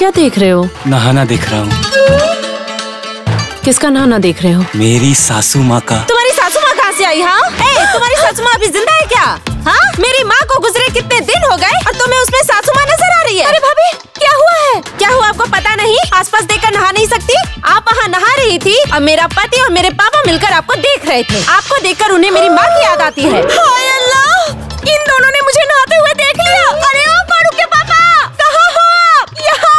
क्या देख रहे हो? नहाना देख रहा हूँ। किसका नहाना देख रहे हो? मेरी सासू माँ का। तुम्हारी सासू माँ कहाँ से आई? हाँ, तुम्हारी सासू माँ अभी जिंदा है क्या? हाँ, मेरी माँ को गुजरे कितने दिन हो गए और तुम्हें उसमें सासू माँ नजर आ रही है? अरे भाभी, क्या हुआ है? क्या हुआ आपको पता नहीं? आसपास देखकर नहा नहीं सकती? आप वहाँ नहा रही थी और मेरा पति और मेरे पापा मिलकर आपको देख रहे थे। आपको देखकर उन्हें मेरी माँ की याद आती है। हाय अल्लाह, इन दोनों ने मुझे नहाते हुए देख लिया। अरे ओ फारूक के पापा, कहाँ हो आप? यहाँ।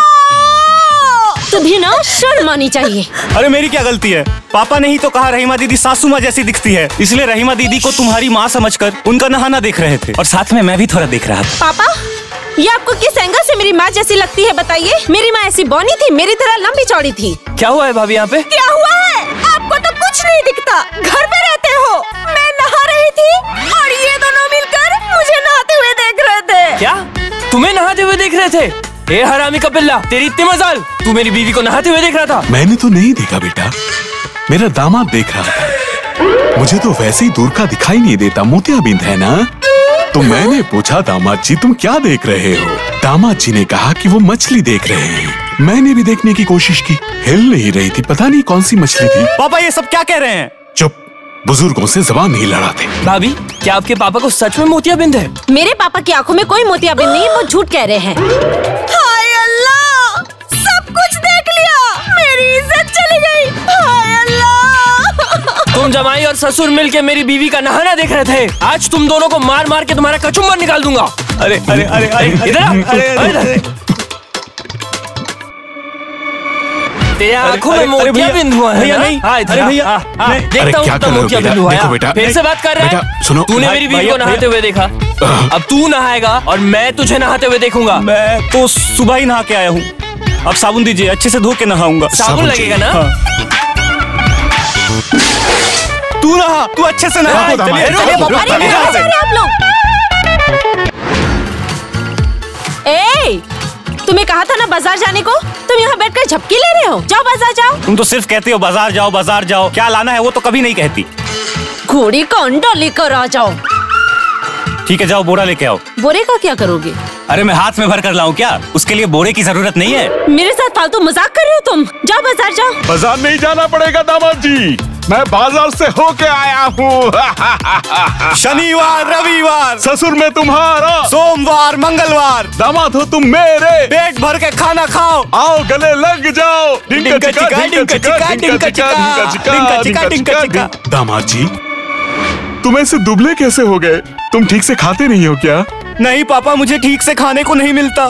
तुम्हें ना शर्म आनी चाहिए। अरे मेरी क्या गलती है? पापा ने ही तो कहा रहीमा दीदी सासू माँ जैसी दिखती है, इसलिए रहीमा दीदी को तुम्हारी माँ समझकर उनका नहाना देख रहे थे और साथ में मैं भी थोड़ा देख रहा था। पापा, ये आपको किस एंगल से मेरी माँ जैसी लगती है बताइए? मेरी माँ ऐसी बौनी थी, मेरी तरह लंबी चौड़ी थी। क्या हुआ है भाभी यहाँ पे? क्या हुआ है? आपको तो कुछ नहीं दिखता, घर पे रहते हो। मैं नहा रही थी और ये दोनों मिलकर मुझे नहाते हुए देख रहे थे। क्या? तुम्हें नहाते हुए देख रहे थे? ए हरामी का पिल्ला, तेरी इतनी मजाल, तू मेरी बीवी को नहाते हुए देख रहा था? मैंने तो नहीं देखा बेटा, मेरा दामाद देख रहा था। मुझे तो वैसे ही दूर का दिखाई नहीं देता, मोतियाबिंद है ना। तो मैंने पूछा दामाद जी तुम क्या देख रहे हो? दामाद जी ने कहा कि वो मछली देख रहे हैं। मैंने भी देखने की कोशिश की, हिल नहीं रही थी, पता नहीं कौन सी मछली थी। पापा ये सब क्या कह रहे हैं? चुप, बुजुर्गों से जबान नहीं लड़ाते। भाभी, क्या आपके पापा को सच में मोतियाबिंद है? मेरे पापा की आंखों में कोई मोतियाबिंद नहीं, वो झूठ कह रहे हैं। हाय अल्लाह, सब कुछ देख लिया, मेरी इज्जत चली गई। हाय अल्लाह। तुम जमाई और ससुर मिलके मेरी बीवी का नहाना देख रहे थे। आज तुम दोनों को मार मार के तुम्हारा कचुम्बर निकाल दूंगा। अरे अरे अरे अरे इधर आ, अरे तेरे आंखों में मोतियाबिंद हुआ है ना? नहीं, हाँ, अरे भैया, देखता हूँ कितना मोतियाबिंद हुआ है। बेटा, फिर से बात कर रहा है? सुनो, तूने मेरी बीवी को नहाते हुए देखा, अब तू नहाएगा और मैं तुझे नहाते हुए देखूंगा। मैं तो सुबह ही नहा के आया हूँ, अब साबुन दीजिए, अच्छे से धो के नहाऊंगा। साबुन लगेगा ना? तू नहा, तू अच्छे से नहा। आप लोग, तुम्हें कहा था ना बाजार जाने को, तुम यहाँ बैठकर झपकी ले रहे हो। जाओ बाजार जाओ। तुम तो सिर्फ कहती हो बाजार जाओ बाजार जाओ, क्या लाना है वो तो कभी नहीं कहती। घोड़ी का अंडा लेकर आ जाओ। ठीक है, जाओ बोरा लेके आओ। बोरे का क्या करोगे? अरे मैं हाथ में भर कर लाऊं क्या? उसके लिए बोरे की जरूरत नहीं है। मेरे साथ फालतू मजाक कर रहे हो तुम। जाओ बाजार जाओ। बाजार नहीं जाना पड़ेगा दामाद जी, मैं बाजार से होके आया हूँ। शनिवार रविवार ससुर में तुम्हारा, सोमवार मंगलवार, दामाद हो तुम मेरे। पेट भर के खाना खाओ, आओ गले लग जाओ। डिंका चिका डिंका चिका डिंका चिका डिंका चिका डिंका चिका। दामाद जी तुम ऐसे दुबले कैसे हो गए? तुम ठीक से खाते नहीं हो क्या? नहीं पापा, मुझे ठीक से खाने को नहीं मिलता।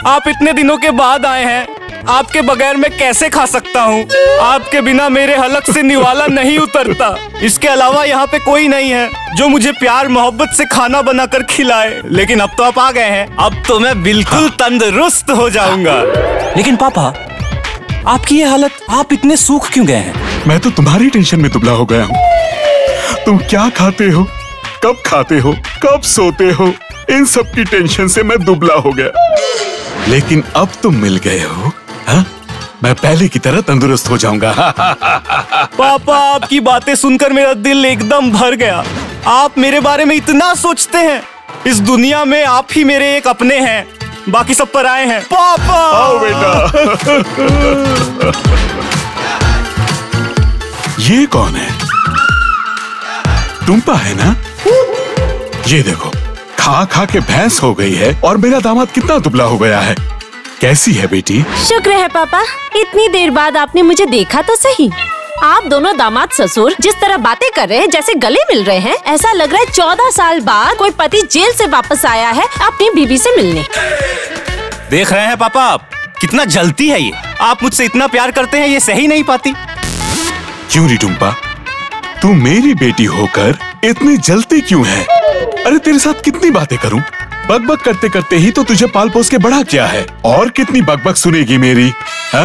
आप इतने दिनों के बाद आए हैं, आपके बगैर मैं कैसे खा सकता हूँ? आपके बिना मेरे हलक से निवाला नहीं उतरता। इसके अलावा यहाँ पे कोई नहीं है जो मुझे प्यार मोहब्बत से खाना बनाकर खिलाए। लेकिन अब तो आप आ गए हैं, अब तो मैं बिल्कुल तंदुरुस्त हो जाऊंगा। लेकिन पापा, आपकी ये हालत, आप इतने सूख क्यों गए हैं? मैं तो तुम्हारी टेंशन में दुबला हो गया हूँ। तुम क्या खाते हो, कब खाते हो, कब सोते हो, इन सब की टेंशन से मैं दुबला हो गया। लेकिन अब तुम मिल गए हो, हाँ? मैं पहले की तरह तंदुरुस्त हो जाऊंगा। पापा, आपकी बातें सुनकर मेरा दिल एकदम भर गया। आप मेरे बारे में इतना सोचते हैं। इस दुनिया में आप ही मेरे एक अपने हैं, बाकी सब पराए हैं। पापा आओ बेटा। ये कौन है? टुम्पा है ना? ये देखो, खा खा के भैंस हो गई है और मेरा दामाद कितना दुबला हो गया है। कैसी है बेटी? शुक्र है पापा, इतनी देर बाद आपने मुझे देखा तो सही। आप दोनों दामाद ससुर जिस तरह बातें कर रहे हैं, जैसे गले मिल रहे हैं, ऐसा लग रहा है 14 साल बाद कोई पति जेल से वापस आया है अपनी बीवी से मिलने। देख रहे हैं पापा, आप कितना जलती है ये। आप मुझसे इतना प्यार करते हैं, ये सही नहीं पाती। क्यों री टुम्पा, तू मेरी बेटी होकर इतनी जलती क्यों है? अरे तेरे साथ कितनी बातें करूं? बकबक करते करते ही तो तुझे पाल पोस के बड़ा किया है, और कितनी बकबक सुनेगी मेरी? हा?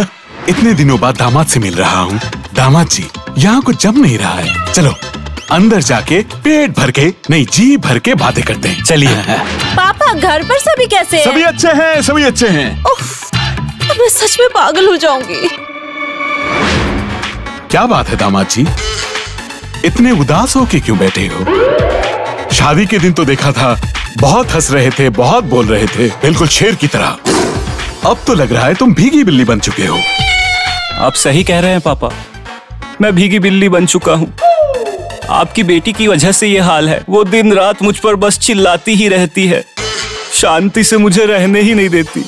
इतने दिनों बाद दामाद से मिल रहा हूँ। दामाद जी, यहाँ कुछ जम नहीं रहा है, चलो अंदर जाके पेट भर के, नहीं जी भर के बातें करते हैं। चलिए। पापा, घर पर सभी कैसे हैं? सभी अच्छे हैं, सभी अच्छे हैं। उफ, मैं सच में पागल हो जाऊंगी। क्या बात है दामाद जी, इतने उदास होके क्यों बैठे हो? शादी के दिन तो देखा था बहुत हंस रहे थे, बहुत बोल रहे थे, बिल्कुल शेर की तरह। अब तो लग रहा है तुम भीगी बिल्ली बन चुके हो। आप सही कह रहे हैं पापा, मैं भीगी बिल्ली बन चुका हूँ। आपकी बेटी की वजह से ये हाल है। वो दिन रात मुझ पर बस चिल्लाती ही रहती है, शांति से मुझे रहने ही नहीं देती।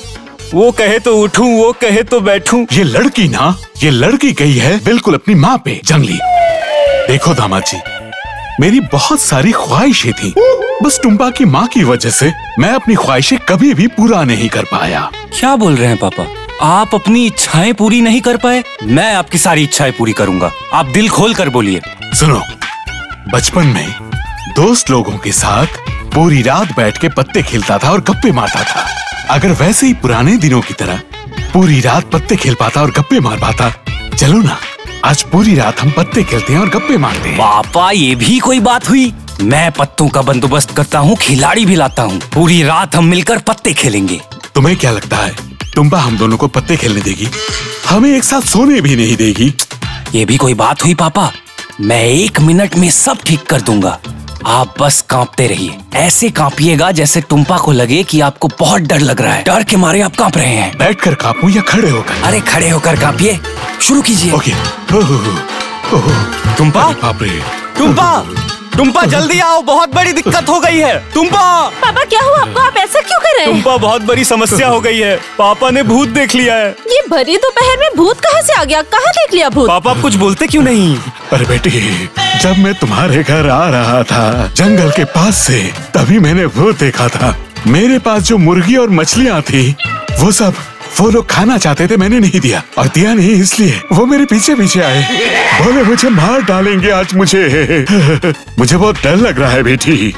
वो कहे तो उठूं, वो कहे तो बैठूं। ये लड़की ना, ये लड़की गई है बिल्कुल अपनी माँ पे जंगली। देखो दामाद जी, मेरी बहुत सारी ख्वाहिशें थी, बस टुम्पा की माँ की वजह से मैं अपनी ख्वाहिशें कभी भी पूरा नहीं कर पाया। क्या बोल रहे हैं पापा? आप अपनी इच्छाएं पूरी नहीं कर पाए? मैं आपकी सारी इच्छाएं पूरी करूंगा। आप दिल खोल कर बोलिए। सुनो, बचपन में दोस्त लोगों के साथ पूरी रात बैठ के पत्ते खेलता था और गप्पे मारता था। अगर वैसे ही पुराने दिनों की तरह पूरी रात पत्ते खेल पाता और गप्पे मार पाता, चलो ना आज पूरी रात हम पत्ते खेलते हैं और गप्पे मारते हैं। पापा, ये भी कोई बात हुई? मैं पत्तों का बंदोबस्त करता हूँ, खिलाड़ी भी लाता हूँ, पूरी रात हम मिलकर पत्ते खेलेंगे। तुम्हें क्या लगता है टुम्पा हम दोनों को पत्ते खेलने देगी? हमें एक साथ सोने भी नहीं देगी। ये भी कोई बात हुई पापा? मैं 1 मिनट में सब ठीक कर दूंगा। आप बस कांपते रहिए, ऐसे कांपिएगा जैसे टुम्पा को लगे कि आपको बहुत डर लग रहा है। डर के मारे आप कांप रहे हैं। बैठकर कांपूं या खड़े होकर? अरे खड़े होकर कांपिए, शुरू कीजिए। ओके। टुम्पा, बाप रे। टुम्पा, टुम्पा जल्दी आओ, बहुत बड़ी दिक्कत हो गई है। टुम्पा, पापा क्या हुआ आपको? आप ऐसा क्यों कर रहे हैं? टुम्पा, बहुत बड़ी समस्या हो गई है। पापा ने भूत देख लिया है। ये भरी दोपहर में भूत कहाँ से आ गया? कहाँ देख लिया भूत? पापा, आप कुछ बोलते क्यों नहीं? अरे बेटी, जब मैं तुम्हारे घर आ रहा था जंगल के पास से, तभी मैंने भूत देखा था। मेरे पास जो मुर्गी और मछलियाँ थी वो लोग खाना चाहते थे, मैंने नहीं दिया, और दिया नहीं इसलिए वो मेरे पीछे पीछे आए, बोले मुझे मार डालेंगे आज। मुझे बहुत डर लग रहा है बेटी।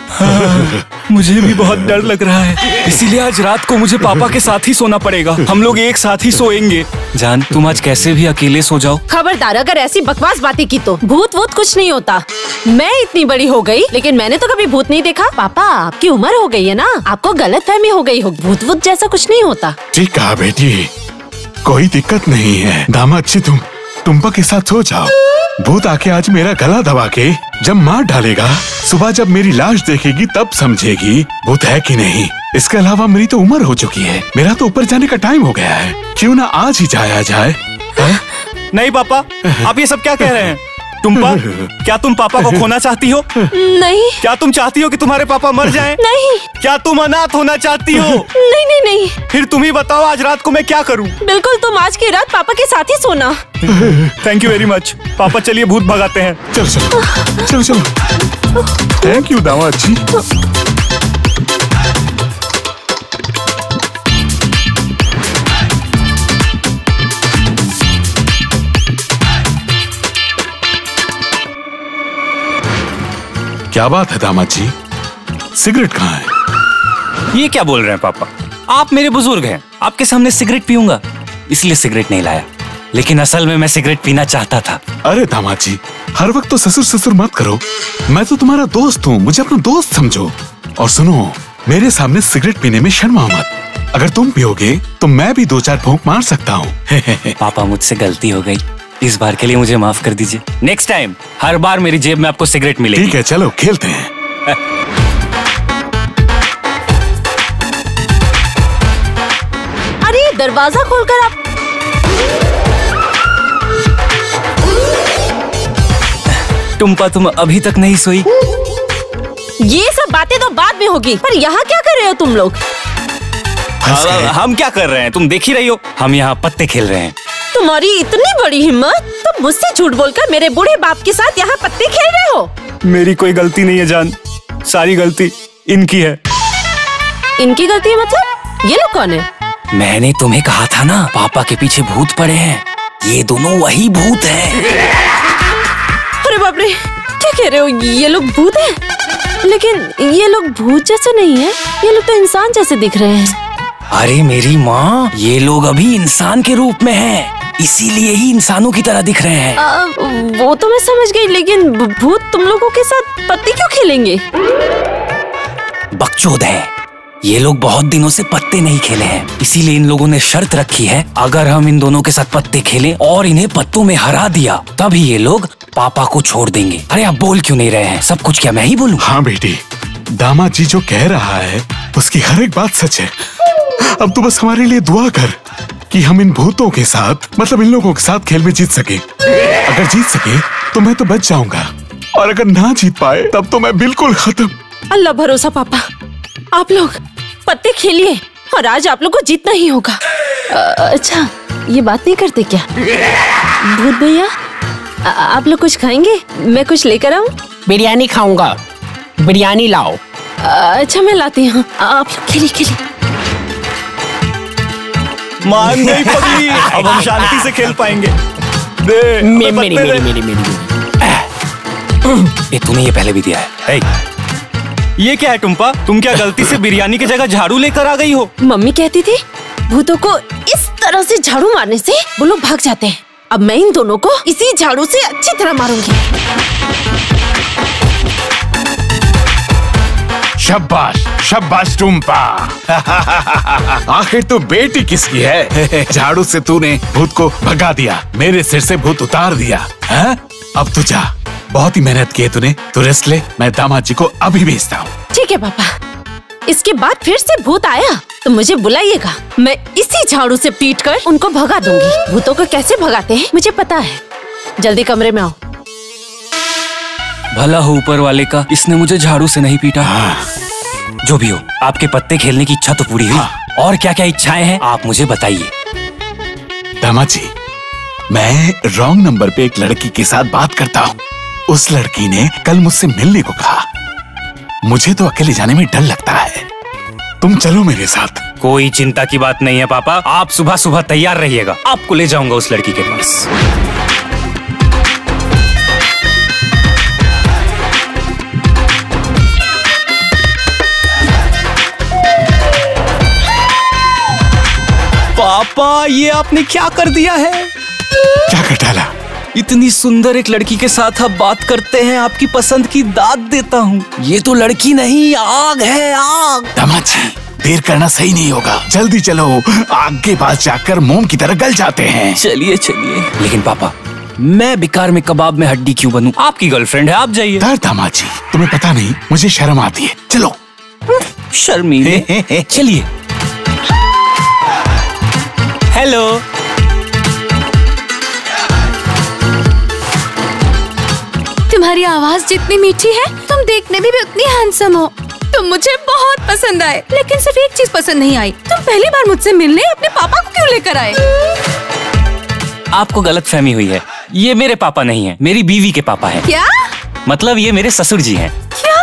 मुझे भी बहुत डर लग रहा है, इसीलिए आज रात को मुझे पापा के साथ ही सोना पड़ेगा। हम लोग एक साथ ही सोएंगे। जान, तुम आज कैसे भी अकेले सो जाओ। खबरदार, अगर ऐसी बकवास बातें की तो भूत वूत कुछ नहीं होता। मैं इतनी बड़ी हो गई लेकिन मैंने तो कभी भूत नहीं देखा। पापा, आपकी उम्र हो गई है ना, आपको गलतफहमी हो गई हो। भूत वूत जैसा कुछ नहीं होता। ठीक कहा बेटी, कोई दिक्कत नहीं है। दामाद जी, तुम टुम्पा के साथ सो जाओ। भूत आके आज मेरा गला दबा के जब मार डालेगा, सुबह जब मेरी लाश देखेगी तब समझेगी भूत है कि नहीं। इसके अलावा मेरी तो उम्र हो चुकी है, मेरा तो ऊपर जाने का टाइम हो गया है। क्यों ना आज ही जाया जाए? नहीं पापा, आप ये सब क्या कह रहे हैं? टुम्पा, क्या तुम पापा को खोना चाहती हो? नहीं। क्या तुम चाहती हो कि तुम्हारे पापा मर जाएं? नहीं। क्या तुम अनाथ होना चाहती हो? नहीं नहीं नहीं। फिर तुम ही बताओ आज रात को मैं क्या करूं? बिल्कुल, तुम आज की रात पापा के साथ ही सोना। Thank you very much. पापा, चलिए भूत भगाते हैं। चलो चलो चलो चलो। थैंक यू दामाद जी। क्या बात है दामाद जी, सिगरेट कहाँ है? ये क्या बोल रहे हैं पापा? आप मेरे बुजुर्ग हैं, आपके सामने सिगरेट पीऊंगा, इसलिए सिगरेट नहीं लाया। लेकिन असल में मैं सिगरेट पीना चाहता था। अरे दामाद जी, हर वक्त तो ससुर ससुर मत करो। मैं तो तुम्हारा दोस्त हूँ, मुझे अपना दोस्त समझो। और सुनो, मेरे सामने सिगरेट पीने में शर्मा मत। अगर तुम पियोगे तो मैं भी 2-4 फूंक मार सकता हूँ। पापा, मुझसे गलती हो गई, इस बार के लिए मुझे माफ कर दीजिए। नेक्स्ट टाइम हर बार मेरी जेब में आपको सिगरेट मिलेगी। ठीक है, चलो खेलते हैं। अरे दरवाजा खोलकर आप। टुम्पा, तुम अभी तक नहीं सोई? ये सब बातें तो बाद में होगी, पर यहाँ क्या कर रहे हो तुम लोग? हम क्या कर रहे हैं तुम देख ही रही हो। हम यहाँ पत्ते खेल रहे हैं। तुम्हारी इतनी बड़ी हिम्मत, तुम मुझसे झूठ बोलकर मेरे बूढ़े बाप के साथ यहाँ पत्ते खेल रहे हो। मेरी कोई गलती नहीं है जान, सारी गलती इनकी है। इनकी गलती है मतलब? ये लोग कौन है? मैंने तुम्हें कहा था ना, पापा के पीछे भूत पड़े हैं। ये दोनों वही भूत हैं। अरे बाप रे, क्या कह रहे हो? ये लोग भूत हैं? लेकिन ये लोग भूत जैसे नहीं है, ये लोग तो इंसान जैसे दिख रहे हैं। अरे मेरी माँ, ये लोग अभी इंसान के रूप में हैं, इसीलिए ही इंसानों की तरह दिख रहे हैं। वो तो मैं समझ गई, लेकिन भूत तुम लोगों के साथ पत्ते क्यों खेलेंगे? बकचोद है, ये लोग बहुत दिनों से पत्ते नहीं खेले हैं, इसीलिए इन लोगों ने शर्त रखी है, अगर हम इन दोनों के साथ पत्ते खेलें और इन्हें पत्तों में हरा दिया, तभी ये लोग पापा को छोड़ देंगे। अरे आप बोल क्यों नहीं रहे हैं? सब कुछ क्या मैं ही बोलूं? हाँ बेटी, दामाद जी जो कह रहा है उसकी हर एक बात सच है। अब तू बस हमारे लिए दुआ कर कि हम इन भूतों के साथ, मतलब इन लोगों के साथ खेल में जीत सके। अगर जीत सके तो मैं तो बच जाऊंगा, और अगर ना जीत पाए तब तो मैं बिल्कुल खत्म। अल्लाह भरोसा पापा, आप लोग पत्ते खेलिए और आज आप लोग को जीतना ही होगा। अच्छा, ये बात नहीं करते क्या भूत भैया? आप लोग कुछ खाएंगे? मैं कुछ लेकर आऊं? बिरयानी खाऊंगा, बिरयानी लाओ। अच्छा मैं लाती हूँ, आप लोग खेलिए खेलिए। मान गई पगली, अब हम शांति से खेल पाएंगे। दे, मेरी तूने ये पहले भी दिया है। ये क्या है टुम्पा? तुम क्या गलती से बिरयानी की जगह झाड़ू लेकर आ गई हो? मम्मी कहती थी भूतों को इस तरह से झाड़ू मारने से वो लोग भाग जाते हैं। अब मैं इन दोनों को इसी झाड़ू से अच्छी तरह मारूंगी। शाबाश शाबाश टुम्पा। आखिर तू बेटी किसकी है? झाड़ू से तूने भूत को भगा दिया, मेरे सिर से भूत उतार दिया। है? अब तू जा, बहुत ही मेहनत की है तूने। तू रेस्ट ले, मैं दामाद जी को अभी भेजता हूँ। ठीक है पापा, इसके बाद फिर से भूत आया तो मुझे बुलाइएगा, मैं इसी झाड़ू से पीट कर उनको भगा दूंगी। भूतों को कैसे भगाते हैं मुझे पता है। जल्दी कमरे में आओ। भला हो ऊपर वाले का, इसने मुझे झाड़ू से नहीं पीटा। जो भी हो, आपके पत्ते खेलने की इच्छा तो पूरी हुई। और क्या क्या इच्छाएं हैं आप मुझे बताइए। दामाद जी, मैं रॉन्ग नंबर पे एक लड़की के साथ बात करता हूँ। उस लड़की ने कल मुझसे मिलने को कहा। मुझे तो अकेले जाने में डर लगता है, तुम चलो मेरे साथ। कोई चिंता की बात नहीं है पापा, आप सुबह सुबह तैयार रहिएगा, आपको ले जाऊंगा उस लड़की के पास। पापा, ये आपने क्या कर दिया है? क्या कर डाला? इतनी सुंदर एक लड़की के साथ आप बात करते हैं, आपकी पसंद की दाद देता हूँ। ये तो लड़की नहीं, आग है, आग। दामाद जी, देर करना सही नहीं होगा, जल्दी चलो, आग के पास जाकर मोम की तरह गल जाते हैं। चलिए चलिए। लेकिन पापा, मैं बेकार में कबाब में हड्डी क्यों बनूं? आपकी गर्लफ्रेंड है, आप जाइए। दामाद जी, तुम्हें पता नहीं, मुझे शर्म आती है। चलो। शर्मीले। चलिए। हेलो। तुम्हारी आवाज जितनी मीठी है, तुम देखने में भी उतनी हैंडसम हो। तुम मुझे बहुत पसंद आए, लेकिन सिर्फ एक चीज पसंद नहीं आई, तुम पहली बार मुझसे मिलने अपने पापा को क्यों लेकर आए? आपको गलतफहमी हुई है, ये मेरे पापा नहीं है, मेरी बीवी के पापा हैं। क्या मतलब ये मेरे ससुर जी हैं। क्या?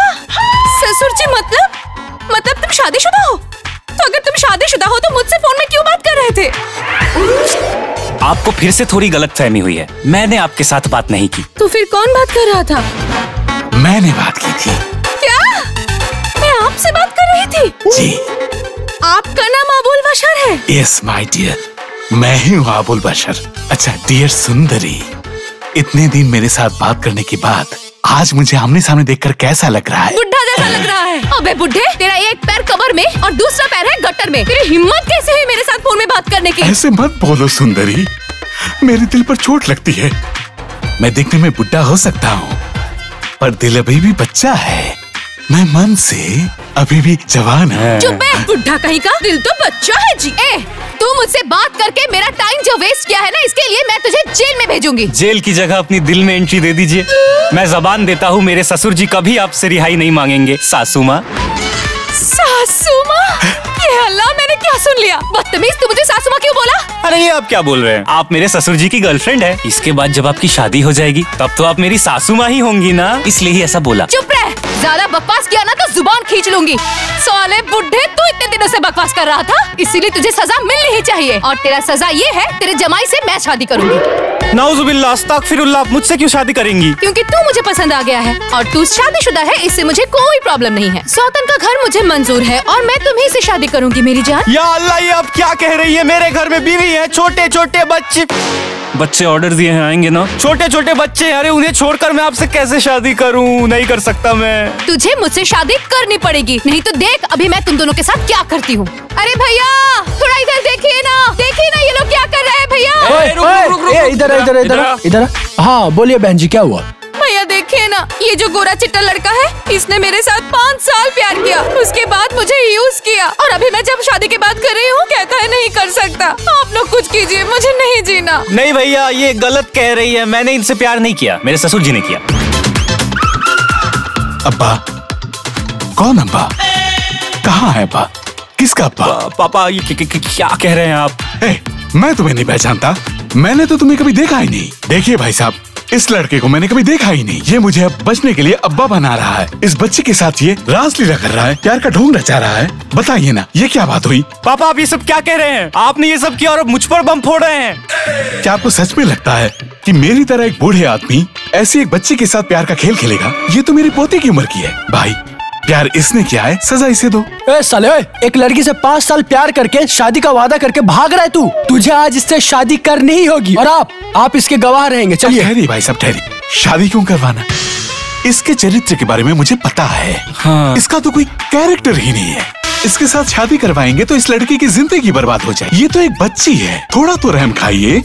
ससुर जी मतलब तुम शादीशुदा हो? तो अगर तुम शादीशुदा हो तो मुझसे फोन में क्यों बात कर रहे थे? आपको फिर से थोड़ी गलतफहमी हुई है, मैंने आपके साथ बात नहीं की। तो फिर कौन बात कर रहा था? मैंने बात की थी। क्या? मैं आपसे बात कर रही थी? जी। आपका नाम अबुल बशर है? यस माय डियर, मैं ही हूँ अबुल बशर। अच्छा डियर सुंदरी, इतने दिन मेरे साथ बात करने के बाद आज मुझे आमने सामने देखकर कैसा लग रहा है? बुढ़ा जैसा लग रहा है। अबे बुढ़े, तेरा एक पैर कब्र में और दूसरा पैर है गटर में। तेरी हिम्मत कैसे हुई मेरे साथ फोन में बात करने की? ऐसे मत बोलो सुंदरी, मेरे दिल पर चोट लगती है। मैं दिखने में बुढ़ा हो सकता हूँ, पर दिल अभी भी बच्चा है। मैं मन से अभी भी जवान हूँ। चुप है बुढ़ा कहीं का, दिल तो बच्चा है जी। तू मुझसे बात करके मेरा टाइम जो वेस्ट किया है ना, इसके लिए मैं तुझे जेल में भेजूंगी। जेल की जगह अपनी दिल में एंट्री दे दीजिए। मैं जबान देता हूँ, मेरे ससुर जी कभी आपसे रिहाई नहीं मांगेंगे। सासू माँ। सासू माँ? ये अल्लाह, मैंने क्या सुन लिया? बदतमीज, तू मुझे सासू माँ क्यों बोला? अरे ये आप क्या बोल रहे हैं? आप मेरे ससुर जी की गर्लफ्रेंड है। इसके बाद जब आपकी शादी हो जाएगी तब तो आप मेरी सासू माँ ही होंगी ना, इसलिए ही ऐसा बोला। चुप रह, ज्यादा बकवास किया ना तो जुबान खींच लूंगी। साले बुढ़े, तू इतने दिनों से बकवास कर रहा था, इसीलिए तुझे सजा मिलनी ही चाहिए। और तेरा सजा ये है, तेरे जमाई से मैं शादी करूंगी। नाउजुबिल्लाह, अस्तगफिरुल्लाह, आप मुझसे क्यों शादी करेंगी? क्योंकि तू मुझे पसंद आ गया है और तू शादीशुदा है, इससे मुझे कोई प्रॉब्लम नहीं है। सौतन का घर मुझे मंजूर है और मैं तुम्ही से शादी करूंगी मेरी जान। या अल्लाह, ये आप क्या कह रही है? मेरे घर में बीवी है, छोटे छोटे बच्चे ऑर्डर दिए हैं, आएंगे ना? छोटे छोटे बच्चे। अरे उन्हें छोड़कर मैं आपसे कैसे शादी करूं? नहीं कर सकता मैं। तुझे मुझसे शादी करनी पड़ेगी, नहीं तो देख अभी मैं तुम दोनों के साथ क्या करती हूँ। अरे भैया, थोड़ा इधर देखिए ना ये लोग क्या कर रहे हैं। भैया रुक। इधर। हाँ बोलिए बहन जी, क्या हुआ? भैया देखिए देखिए ना, ये जो गोरा चिट्टा लड़का है, इसने मेरे साथ 5 साल प्यार किया, उसके बाद मुझे यूज किया, और अभी मैं जब शादी की बात कर रही हूँ कहता है नहीं कर सकता। आप लोग कुछ कीजिए, मुझे नहीं जीना। नहीं भैया, ये गलत कह रही है। मैंने इनसे प्यार नहीं किया, मेरे ससुर जी ने किया। अब्बा? कौन अब्बा? कहाँ है अब्बा? किसका अब्बा? पापा, ये क्या कह रहे हैं आप? मैं तुम्हें नहीं पहचानता, मैंने तो तुम्हें कभी देखा ही नहीं। देखिए भाई साहब, इस लड़के को मैंने कभी देखा ही नहीं। ये मुझे अब बचने के लिए अब्बा बना रहा है। इस बच्चे के साथ ये रासलीला कर रहा है, प्यार का ढोंग रचा रहा है। बताइए ना, ये क्या बात हुई? पापा, आप ये सब क्या कह रहे हैं? आपने ये सब किया और अब मुझ पर बम फोड़ रहे हैं। क्या आपको सच में लगता है कि मेरी तरह एक बूढ़े आदमी ऐसे एक बच्चे के साथ प्यार का खेल खेलेगा? ये तो मेरी पोती की उम्र की है। भाई, प्यार इसने किया है, सजा इसे दो। साले, एक लड़की से 5 साल प्यार करके शादी का वादा करके भाग रहा है तू। तुझे आज इससे शादी करनी ही होगी, और आप इसके गवाह रहेंगे। चलिए। ठहरिए भाई साहब, ठहरिए। शादी क्यों करवाना? इसके चरित्र के बारे में मुझे पता है। हाँ। इसका तो कोई कैरेक्टर ही नहीं है। इसके साथ शादी करवाएंगे तो इस लड़की की जिंदगी बर्बाद हो जाए। ये तो एक बच्ची है, थोड़ा तो रहम खाइए।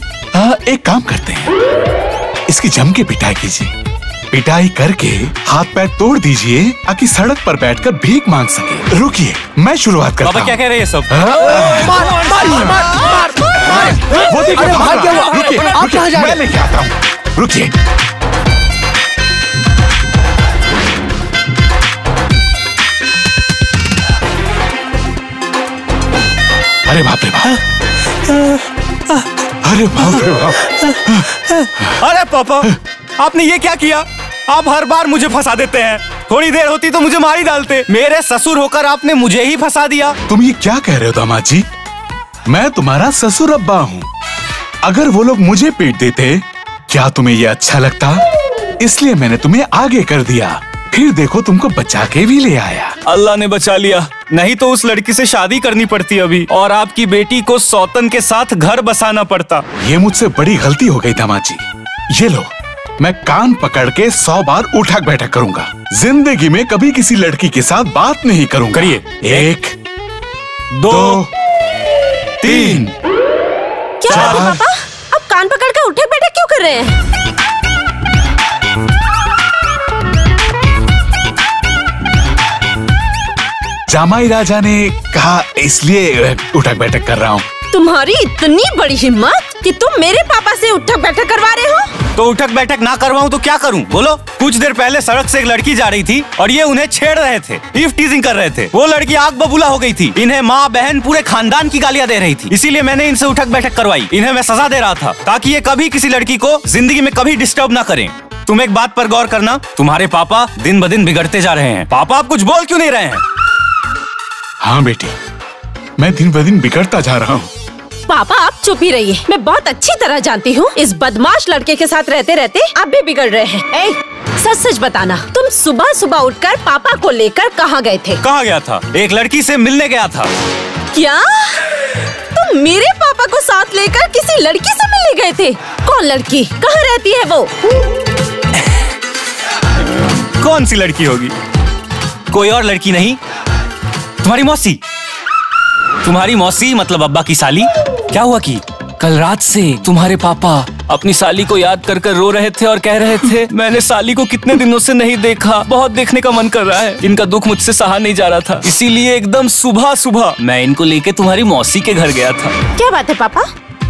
एक काम करते हैं, इसकी जम के पिटाई कीजिए। पिटाई करके हाथ पैर तोड़ दीजिए ताकि सड़क पर बैठकर भीख मांग सके। रुकिए, मैं शुरुआत करता हूँ। क्या कह रहे हैं सब? वो देखिए, रुकिए, मैं लेके आता हूँ। रुकिए। अरे बाप रे बाप! अरे बाप रे बाप! अरे पापा, आपने ये क्या किया? आप हर बार मुझे फंसा देते हैं। थोड़ी देर होती तो मुझे मार ही डालते। मेरे ससुर होकर आपने मुझे ही फंसा दिया। तुम ये क्या कह रहे हो दामाद जी? मैं तुम्हारा ससुर अब्बा हूँ। अगर वो लोग मुझे पीट देते, क्या तुम्हें ये अच्छा लगता? इसलिए मैंने तुम्हें आगे कर दिया। फिर देखो, तुमको बचा के भी ले आया। अल्लाह ने बचा लिया, नहीं तो उस लड़की से शादी करनी पड़ती अभी, और आपकी बेटी को सौतन के साथ घर बसाना पड़ता। ये मुझसे बड़ी गलती हो गई दामाद जी। ये लो, मैं कान पकड़ के 100 बार उठक बैठक करूंगा। जिंदगी में कभी किसी लड़की के साथ बात नहीं करूंगा। करिए। 1 2 3 क्या पापा, अब कान पकड़ के उठक बैठक क्यों कर रहे हैं? जामाई राजा ने कहा, इसलिए उठक बैठक कर रहा हूँ। तुम्हारी इतनी बड़ी हिम्मत कि तुम मेरे पापा से उठक बैठक करवा रहे हो? तो उठक बैठक ना करवाऊं तो क्या करूं? बोलो। कुछ देर पहले सड़क से एक लड़की जा रही थी और ये उन्हें छेड़ रहे थे, ईव टीजिंग कर रहे थे। वो लड़की आग बबूला हो गई थी। इन्हें माँ बहन पूरे खानदान की गालियां दे रही थी। इसीलिए मैंने इनसे उठक बैठक करवाई। इन्हें मैं सजा दे रहा था ताकि ये कभी किसी लड़की को जिंदगी में कभी डिस्टर्ब ना करें। तुम एक बात पर गौर करना, तुम्हारे पापा दिन ब दिन बिगड़ते जा रहे हैं। पापा, आप कुछ बोल क्यों नहीं रहे हैं? हाँ बेटी, मैं दिन ब दिन बिगड़ता जा रहा हूँ। पापा, आप चुप ही रहिए। मैं बहुत अच्छी तरह जानती हूँ इस बदमाश लड़के के साथ रहते रहते आप भी बिगड़ रहे हैं। सच सच बताना, तुम सुबह सुबह उठकर पापा को लेकर कहाँ गए थे? कहाँ गया था? एक लड़की से मिलने गया था। क्या तुम मेरे पापा को साथ लेकर किसी लड़की से मिलने गए थे? कौन लड़की? कहाँ रहती है वो? कौन सी लड़की होगी? कोई और लड़की नहीं, तुम्हारी मौसी। तुम्हारी मौसी मतलब अब्बा की साली। क्या हुआ कि कल रात से तुम्हारे पापा अपनी साली को याद कर कर रो रहे थे और कह रहे थे, मैंने साली को कितने दिनों से नहीं देखा, बहुत देखने का मन कर रहा है। इनका दुख मुझसे सहा नहीं जा रहा था, इसीलिए एकदम सुबह सुबह मैं इनको लेके तुम्हारी मौसी के घर गया था। क्या बात है पापा,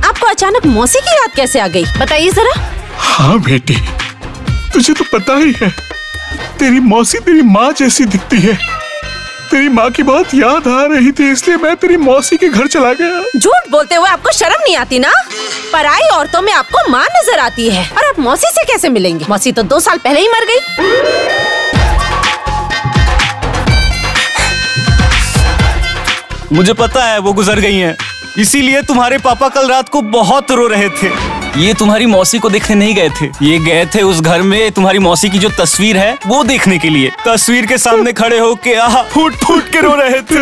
आपको अचानक मौसी की याद कैसे आ गई? बताइए जरा। हाँ बेटी, तुझे तो पता ही है, तेरी मौसी तेरी माँ जैसी दिखती है। तेरी माँ की बहुत याद आ रही थी, इसलिए मैं तेरी मौसी के घर चला गया। झूठ बोलते हुए आपको शर्म नहीं आती ना? पराई औरतों में आपको माँ नजर आती है, और आप मौसी से कैसे मिलेंगे? मौसी तो 2 साल पहले ही मर गई। मुझे पता है वो गुजर गई हैं, इसीलिए तुम्हारे पापा कल रात को बहुत रो रहे थे। ये तुम्हारी मौसी को देखने नहीं गए थे, ये गए थे उस घर में तुम्हारी मौसी की जो तस्वीर है वो देखने के लिए। तस्वीर के सामने खड़े होके फूट फूट के रो रहे थे।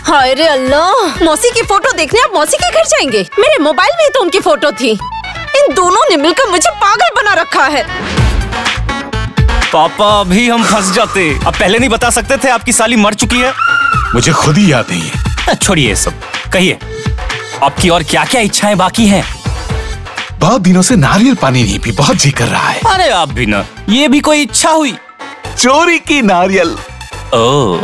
हाय रे अल्लाह, मौसी की फोटो देखने आप मौसी के घर जाएंगे? मेरे मोबाइल में ही तो उनकी फोटो थी। इन दोनों ने मिलकर मुझे पागल बना रखा है। पापा, अभी हम फंस जाते। अब पहले नहीं बता सकते थे आपकी साली मर चुकी है? मुझे खुद ही याद नहीं है। छोड़िए सब, कहिए आपकी और क्या क्या इच्छाएं बाकी हैं? बहुत दिनों से नारियल पानी नहीं पी, बहुत जी कर रहा है। अरे आप भी ना, ये भी कोई इच्छा हुई? चोरी की नारियल। ओ,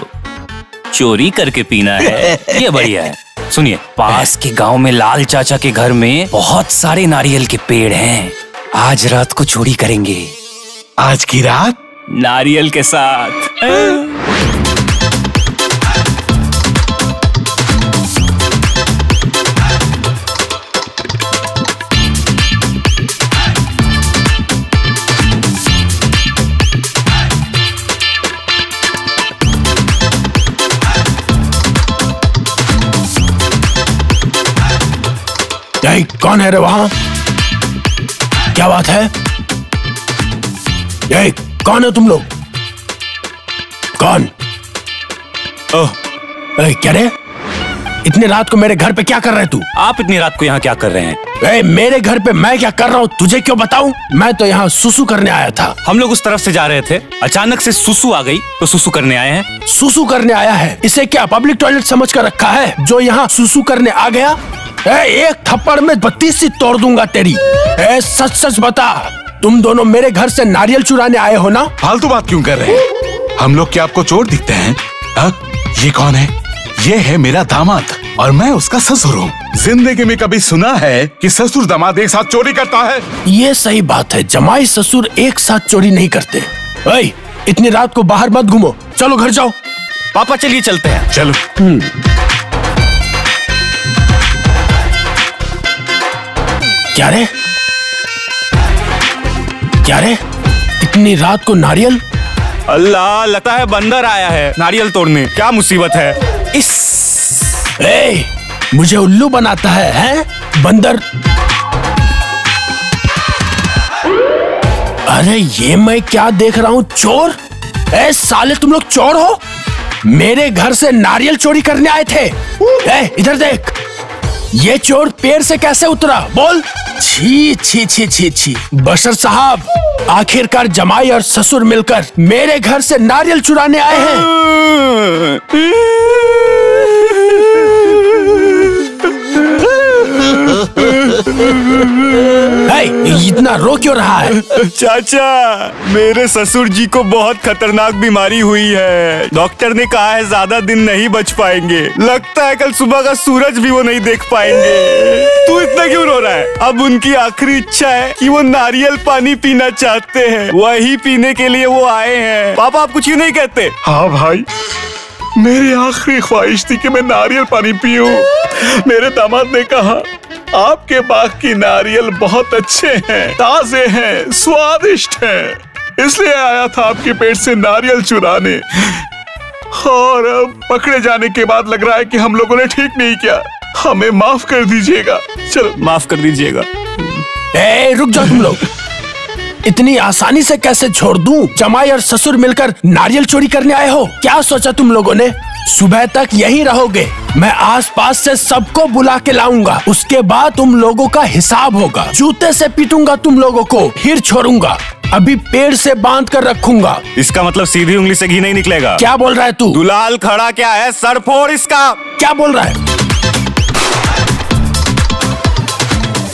चोरी करके पीना है, ये बढ़िया है। सुनिए, पास के गांव में लाल चाचा के घर में बहुत सारे नारियल के पेड़ हैं। आज रात को चोरी करेंगे। आज की रात नारियल के साथ। कौन है रे वहां? क्या बात है? ये कौन है तुम लोग? कौन? ओह, क्या रे? इतनी रात को मेरे घर पे क्या कर रहे तू? आप इतनी रात को यहाँ क्या कर रहे हैं? मेरे घर पे मैं क्या कर रहा हूँ तुझे क्यों बताऊं? मैं तो यहाँ सुसु करने आया था। हम लोग उस तरफ से जा रहे थे, अचानक से सुसु आ गई तो सुसु करने आए हैं। सुसु करने आया है? इसे क्या पब्लिक टॉयलेट समझ कर रखा है जो यहाँ सुसु करने आ गया? एक थप्पड़ में 32 तोड़ दूंगा तेरी। सच सच बता, तुम दोनों मेरे घर से नारियल चुराने आए हो ना? फालतू बात क्यों कर रहे हैं? हम लोग क्या आपको चोर दिखते हैं? ये कौन है? ये है मेरा दामाद और मैं उसका ससुर हूँ। जिंदगी में कभी सुना है कि ससुर दामाद एक साथ चोरी करता है? ये सही बात है, जमाई ससुर एक साथ चोरी नहीं करते। इतनी रात को बाहर मत घूमो, चलो घर जाओ। पापा चलिए चलते हैं। चलो। क्या रे? क्या रे? इतनी रात को नारियल? अल्लाह, लगता है बंदर आया है नारियल तोड़ने। क्या मुसीबत है? मुझे उल्लू बनाता है बंदर। अरे ये मैं क्या देख रहा हूँ? चोर? साले तुम लोग चोर हो? मेरे घर से नारियल चोरी करने आए थे। इधर देख, ये चोर पेड़ से कैसे उतरा? बोल। छी छी छी छी छी। बशर साहब, आखिरकार जमाई और ससुर मिलकर मेरे घर से नारियल चुराने आए हैं। इतना रो क्यों रहा है? चाचा, मेरे ससुर जी को बहुत खतरनाक बीमारी हुई है। डॉक्टर ने कहा है ज्यादा दिन नहीं बच पाएंगे। लगता है कल सुबह का सूरज भी वो नहीं देख पाएंगे। तू इतना क्यों रो रहा है? अब उनकी आखिरी इच्छा है कि वो नारियल पानी पीना चाहते हैं, वही पीने के लिए वो आए हैं। पापा, आप कुछ क्यों नहीं कहते? हाँ भाई, मेरी आखिरी ख्वाहिश थी कि मैं नारियल पानी पीऊं। मेरे दामाद ने कहा आपके बाग की नारियल बहुत अच्छे हैं, ताजे हैं, स्वादिष्ट हैं, इसलिए आया था आपके पेट से नारियल चुराने। और अब पकड़े जाने के बाद लग रहा है कि हम लोगों ने ठीक नहीं किया। हमें माफ कर दीजिएगा। चलो, माफ कर दीजिएगा। रुक जाओ तुम लोग, इतनी आसानी से कैसे छोड़ दूं? जमाई और ससुर मिलकर नारियल चोरी करने आए हो? क्या सोचा तुम लोगों ने? सुबह तक यहीं रहोगे, मैं आसपास से सबको बुला के लाऊंगा। उसके बाद तुम लोगों का हिसाब होगा। जूते से पीटूंगा तुम लोगों को, फिर छोड़ूंगा। अभी पेड़ से बांध कर रखूंगा। इसका मतलब सीधी उंगली से घी नहीं निकलेगा। क्या बोल रहा है तू? दुलाल खड़ा क्या है? सर फोड़ इसका। क्या बोल रहा है?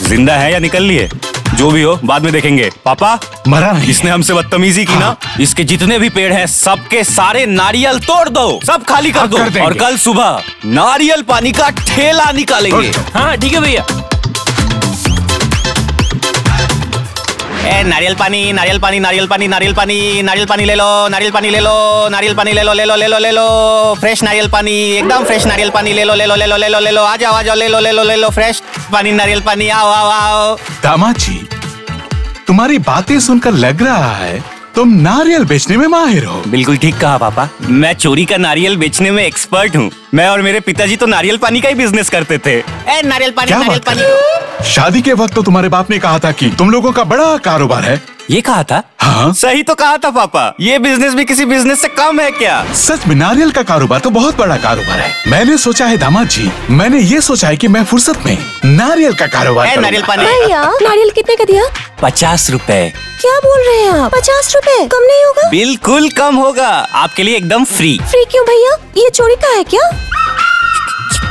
जिंदा है या निकल लिए? जो भी हो बाद में देखेंगे। पापा, मरा नहीं। इसने हमसे बदतमीजी की ना, इसके जितने भी पेड़ हैं सबके सारे नारियल तोड़ दो, सब खाली कर दो, और कल सुबह नारियल पानी का ठेला निकालेंगे। हाँ ठीक है भैया। नारियल पानी, नारियल पानी, नारियल पानी, नारियल पानी, नारियल पानी ले लो, नारियल पानी ले लो, नारियल पानी ले लो, ले लो ले लो ले लो, फ्रेश नारियल पानी, एकदम फ्रेश नारियल पानी ले लो ले लो ले लो ले लो ले लो, आ जाओ ले लो ले लो ले लो, फ्रेश पानी, नारियल पानी, आओ आओ आओ। दामाद जी, तुम्हारी बातें सुनकर लग रहा है तुम नारियल बेचने में माहिर हो। बिल्कुल ठीक कहा पापा, मैं चोरी का नारियल बेचने में एक्सपर्ट हूँ। मैं और मेरे पिताजी तो नारियल पानी का ही बिजनेस करते थे। नारियल पानी, नारियल पानी। शादी के वक्त तो तुम्हारे बाप ने कहा था कि तुम लोगों का बड़ा कारोबार है। ये कहा था? हाँ, सही तो कहा था पापा। ये बिजनेस भी किसी बिजनेस से कम है क्या? सच में नारियल का कारोबार तो बहुत बड़ा कारोबार है। मैंने सोचा है दामाद जी, मैंने ये सोचा है कि मैं फुर्सत में नारियल का कारोबार करूंगा। नारियल पानी। भैया, नारियल कितने का दिया? 50 रुपए। क्या बोल रहे हैं आप? 50 रुपए कम नहीं होगा? बिल्कुल कम होगा, आपके लिए एकदम फ्री। फ्री क्यों भैया? ये चोरी का है क्या?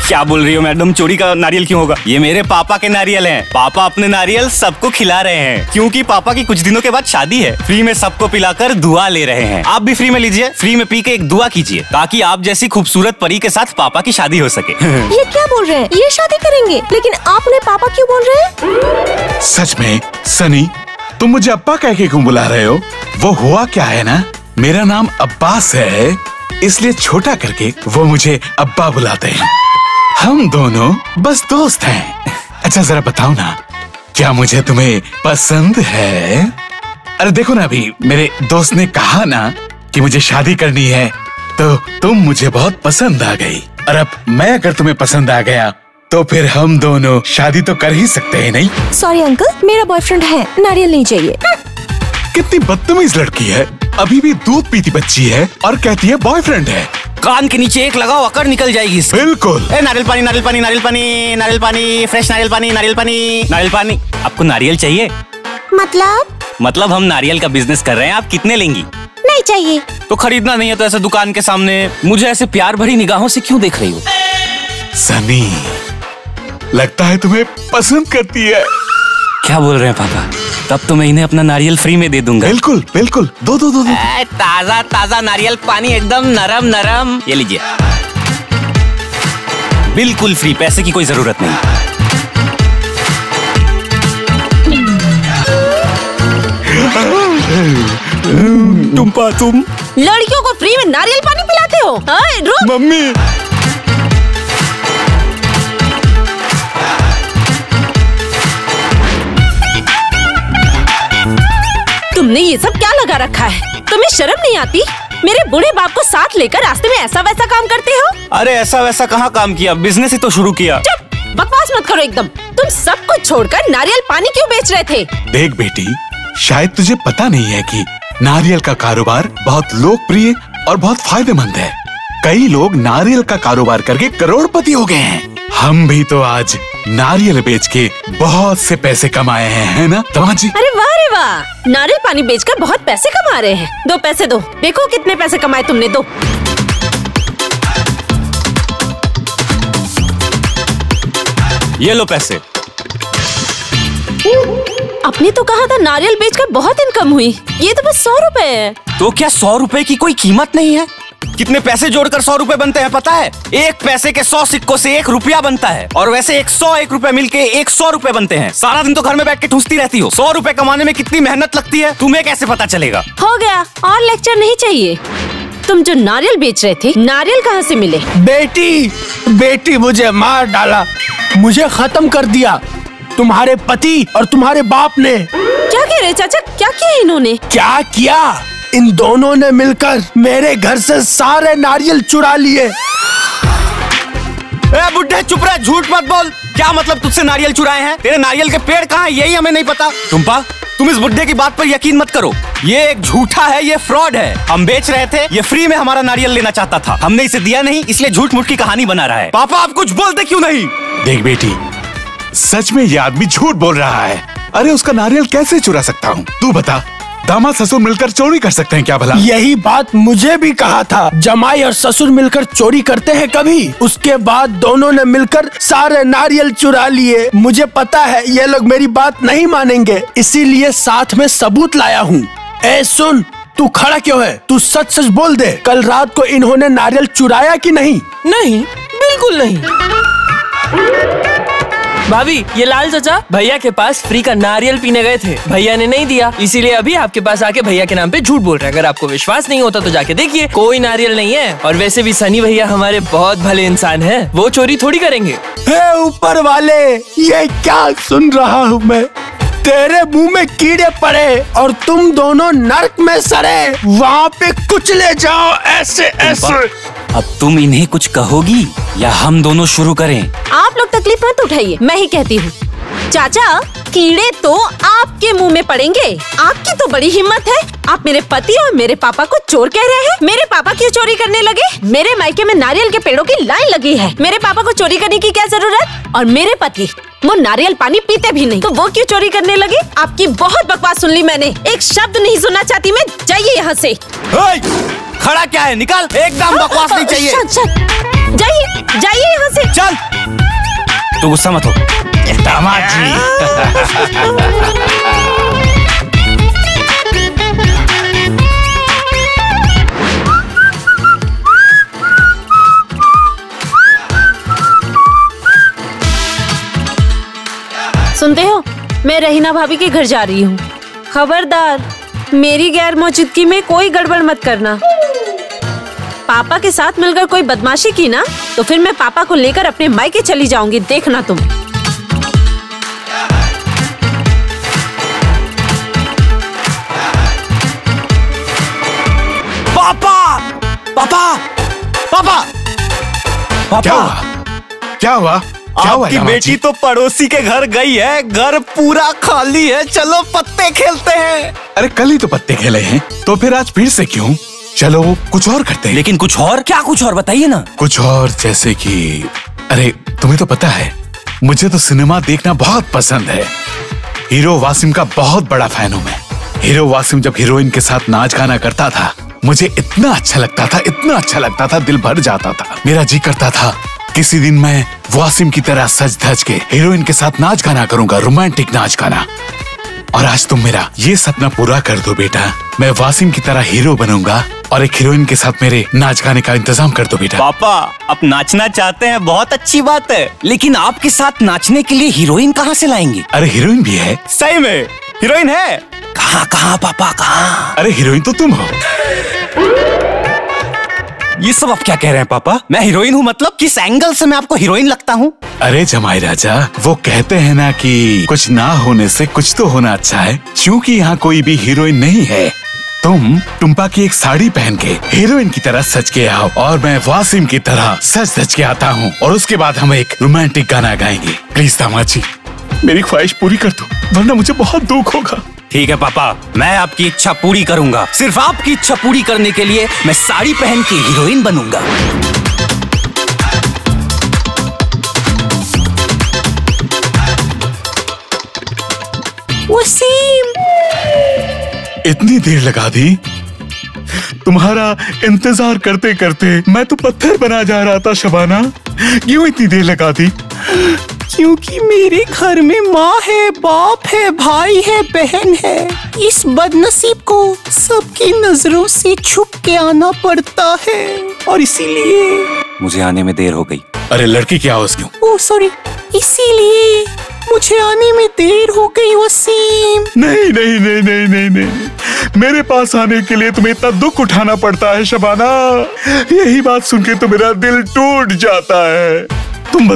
क्या बोल रही हो मैडम? चोरी का नारियल क्यों होगा? ये मेरे पापा के नारियल हैं। पापा अपने नारियल सबको खिला रहे हैं क्योंकि पापा की कुछ दिनों के बाद शादी है। फ्री में सबको पिलाकर दुआ ले रहे हैं। आप भी फ्री में लीजिए, फ्री में पी के एक दुआ कीजिए ताकि आप जैसी खूबसूरत परी के साथ पापा की शादी हो सके। ये क्या बोल रहे हैं? ये शादी करेंगे? लेकिन आप उन्हें पापा क्यों बोल रहे हैं? सच में सनी, तुम मुझे अब्बा कह के क्यों बुला रहे हो? वो हुआ क्या है ना, मेरा नाम अब्बास है, इसलिए छोटा करके वो मुझे अब्बा बुलाते हैं। हम दोनों बस दोस्त हैं। अच्छा जरा बताओ ना, क्या मुझे तुम्हें पसंद है? अरे देखो ना, अभी मेरे दोस्त ने कहा ना कि मुझे शादी करनी है, तो तुम मुझे बहुत पसंद आ गई। और अब मैं अगर तुम्हें पसंद आ गया तो फिर हम दोनों शादी तो कर ही सकते हैं, नहीं? सॉरी अंकल, मेरा बॉयफ्रेंड है, नारियल नहीं चाहिए। कितनी बदतमीज लड़की है, अभी भी दूध पीती बच्ची है और कहती है बॉयफ्रेंड है। कान के नीचे एक लगाओ, अकड़ निकल जाएगी इसकी। बिल्कुल। नारियल पानी, नारियल पानी, नारियल पानी, नारियल पानी, फ्रेश नारियल पानी, नारियल पानी, नारियल पानी। आपको नारियल चाहिए? मतलब हम नारियल का बिजनेस कर रहे हैं। आप कितने लेंगी? नहीं चाहिए। तो खरीदना नहीं है तो ऐसे दुकान के सामने मुझे ऐसे प्यार भरी निगाहों से क्यों देख रही हो? सनी, लगता है तुम्हें पसंद करती है। क्या बोल रहे हैं पापा? तब तो मैं इन्हें अपना नारियल फ्री में दे दूंगा। बिल्कुल बिल्कुल, दो दो दो, दो। ताजा ताजा नारियल पानी, एकदम नरम नरम। ये लीजिए, बिल्कुल फ्री, पैसे की कोई जरूरत नहीं। टुम्पा, तुम लड़कियों को फ्री में नारियल पानी पिलाते हो? रुक। मम्मी, तुमने ये सब क्या लगा रखा है? तुम्हें शर्म नहीं आती? मेरे बूढ़े बाप को साथ लेकर रास्ते में ऐसा वैसा काम करते हो? अरे ऐसा वैसा कहाँ काम किया, बिजनेस ही तो शुरू किया। चुप, बकवास मत करो एकदम। तुम सब कुछ छोड़कर नारियल पानी क्यों बेच रहे थे? देख बेटी, शायद तुझे पता नहीं है कि नारियल का कारोबार बहुत लोकप्रिय और बहुत फायदेमंद है। कई लोग नारियल का कारोबार करके करोड़पति हो गए हैं। हम भी तो आज नारियल बेच के बहुत से पैसे कमाए हैं, है ना दामाद जी? अरे वाह रे वाह, नारियल पानी बेचकर बहुत पैसे कमा रहे हैं। दो पैसे दो, देखो कितने पैसे कमाए तुमने। दो। ये लो पैसे। आपने तो कहा था नारियल बेचकर बहुत इनकम हुई, ये तो बस 100 रुपए है। तो क्या 100 रुपए की कोई कीमत नहीं है? कितने पैसे जोड़कर 100 रुपए बनते हैं पता है? एक पैसे के 100 सिक्कों से 1 रुपया बनता है, और वैसे 101 रुपए मिलके 100 रुपए बनते हैं। सारा दिन तो घर में बैठ के ठूसती रहती हो। 100 रुपए कमाने में कितनी मेहनत लगती है तुम्हें कैसे पता चलेगा? हो गया, और लेक्चर नहीं चाहिए। तुम जो नारियल बेच रहे थे, नारियल कहाँ से मिले? बेटी मुझे मार डाला, मुझे खत्म कर दिया तुम्हारे पति और तुम्हारे बाप ने। क्या कह रहे चाचा? क्या किया इन्होंने? क्या किया? इन दोनों ने मिलकर मेरे घर से सारे नारियल चुरा लिए। बुड्ढे चुप रहे, झूठ मत बोल। क्या मतलब तुझसे नारियल चुराए हैं? तेरे नारियल के पेड़ कहाँ हैं यही हमें नहीं पता। टुम्पा, तुम इस बुड्ढे की बात पर यकीन मत करो। ये एक झूठा है, ये फ्रॉड है। हम बेच रहे थे, ये फ्री में हमारा नारियल लेना चाहता था, हमने इसे दिया नहीं, इसलिए झूठ मूठ की कहानी बना रहा है। पापा आप कुछ बोलते क्यों नहीं? देख बेटी, सच में ये आदमी झूठ बोल रहा है। अरे उसका नारियल कैसे चुरा सकता हूँ? तू बता, दामाद ससुर मिलकर चोरी कर सकते हैं क्या भला? यही बात मुझे भी कहा था। जमाई और ससुर मिलकर चोरी करते हैं कभी? उसके बाद दोनों ने मिलकर सारे नारियल चुरा लिए। मुझे पता है ये लोग मेरी बात नहीं मानेंगे, इसीलिए साथ में सबूत लाया हूँ। ए सुन, तू खड़ा क्यों है? तू सच सच बोल दे, कल रात को इन्होंने नारियल चुराया कि नहीं? नहीं, बिल्कुल नहीं। भाभी, ये लाल चाचा भैया के पास फ्री का नारियल पीने गए थे, भैया ने नहीं दिया, इसीलिए अभी आपके पास आके भैया के नाम पे झूठ बोल रहे हैं। अगर आपको विश्वास नहीं होता तो जाके देखिए, कोई नारियल नहीं है। और वैसे भी सनी भैया हमारे बहुत भले इंसान हैं, वो चोरी थोड़ी करेंगे। हे ऊपर वाले, ये क्या सुन रहा हूँ मैं? तेरे मुंह में कीड़े पड़े और तुम दोनों नर्क में सड़े, वहाँ पे कुचले जाओ ऐसे ऐसे। अब तुम इन्हें कुछ कहोगी या हम दोनों शुरू करें? आप लोग तकलीफ मत उठाइए, मैं ही कहती हूँ। चाचा, कीड़े तो आपके मुंह में पड़ेंगे। आपकी तो बड़ी हिम्मत है। आप मेरे पति और मेरे पापा को चोर कह रहे हैं। मेरे पापा क्यों चोरी करने लगे? मेरे मायके में नारियल के पेड़ों की लाइन लगी है। मेरे पापा को चोरी करने की क्या जरूरत? और मेरे पति वो नारियल पानी पीते भी नहीं, तो वो क्यों चोरी करने लगे? आपकी बहुत बकवास सुन ली मैंने। एक शब्द नहीं सुनना चाहती मैं। जाइए यहाँ से। खड़ा क्या है? निकल। एकदम बकवास नहीं चाहिए। जाइए जाइए यहाँ से। चल। तू गुस्सा मत हो दामाद जी। सुनते हो, मैं रहीना भाभी के घर जा रही हूँ। खबरदार, मेरी गैर मौजूदगी में कोई गड़बड़ मत करना। पापा के साथ मिलकर कोई बदमाशी की ना, तो फिर मैं पापा को लेकर अपने मायके चली जाऊंगी। देखना तुम। पापा पापा पापा क्या हुआ? क्या हुआ? क्या हुआ? आपकी बेटी तो पड़ोसी के घर गई है। घर पूरा खाली है। चलो पत्ते खेलते हैं। अरे कल ही तो पत्ते खेले हैं, तो फिर आज फिर से क्यों? चलो कुछ और करते हैं। लेकिन कुछ और? क्या कुछ और? बताइए ना। कुछ और जैसे कि, अरे तुम्हें तो पता है मुझे तो सिनेमा देखना बहुत पसंद है। हीरो वासिम का बहुत बड़ा फैन हूँ मैं। हीरो वासिम जब हीरोइन के साथ नाच गाना करता था, मुझे इतना अच्छा लगता था, इतना अच्छा लगता था, दिल भर जाता था। मेरा जी करता था किसी दिन मैं वासिम की तरह सज धज के हीरोइन के साथ नाच गाना करूंगा, रोमांटिक नाच गाना। और आज तुम मेरा ये सपना पूरा कर दो बेटा। मैं वासिम की तरह हीरो बनूंगा और एक हीरोइन के साथ मेरे नाच गाने का इंतजाम कर दो बेटा। पापा, आप नाचना चाहते हैं, बहुत अच्छी बात है। लेकिन आपके साथ नाचने के लिए हीरोइन कहाँ से लाएंगे? अरे हीरोइन भी है। सही में हीरोइन है? कहाँ कहाँ पापा, कहाँ? अरे हीरोइन तो तुम हो। ये सब आप क्या कह रहे हैं पापा? मैं हीरोइन हूँ मतलब? किस एंगल से मैं आपको हीरोइन लगता हूँ? अरे जमाई राजा, वो कहते हैं ना कि कुछ ना होने से कुछ तो होना अच्छा है। क्योंकि यहाँ कोई भी हीरोइन नहीं है, तुम टुम्पा की एक साड़ी पहन के हीरोइन की तरह सज के आओ और मैं वासिम की तरह सज धज के आता हूँ, और उसके बाद हम एक रोमांटिक गाना गाएंगे। प्लीज दामाद जी, मेरी ख्वाहिश पूरी कर दो, वरना मुझे बहुत दुख होगा। ठीक है पापा, मैं आपकी इच्छा पूरी करूंगा। सिर्फ आपकी इच्छा पूरी करने के लिए मैं साड़ी पहन के हीरोइन बनूंगा। वसीम, इतनी देर लगा दी? तुम्हारा इंतजार करते करते मैं तो पत्थर बना जा रहा था शबाना। क्यों इतनी देर लगा दी? क्योंकि मेरे घर में माँ है, बाप है, भाई है, बहन है। इस बदनसीब को सबकी नजरों से छुप के आना पड़ता है, और इसीलिए मुझे आने में देर हो गई। अरे लड़की क्या हो क्यों? ओह सॉरी, इसीलिए मुझे आने में देर हो गई वसीम। नहीं नहीं नहीं नहीं नहीं नहीं, मेरे पास आने के लिए तुम्हें इतना दुख उठाना पड़ता है शबाना। यही बात सुन के तो मेरा दिल टूट जाता है। तुम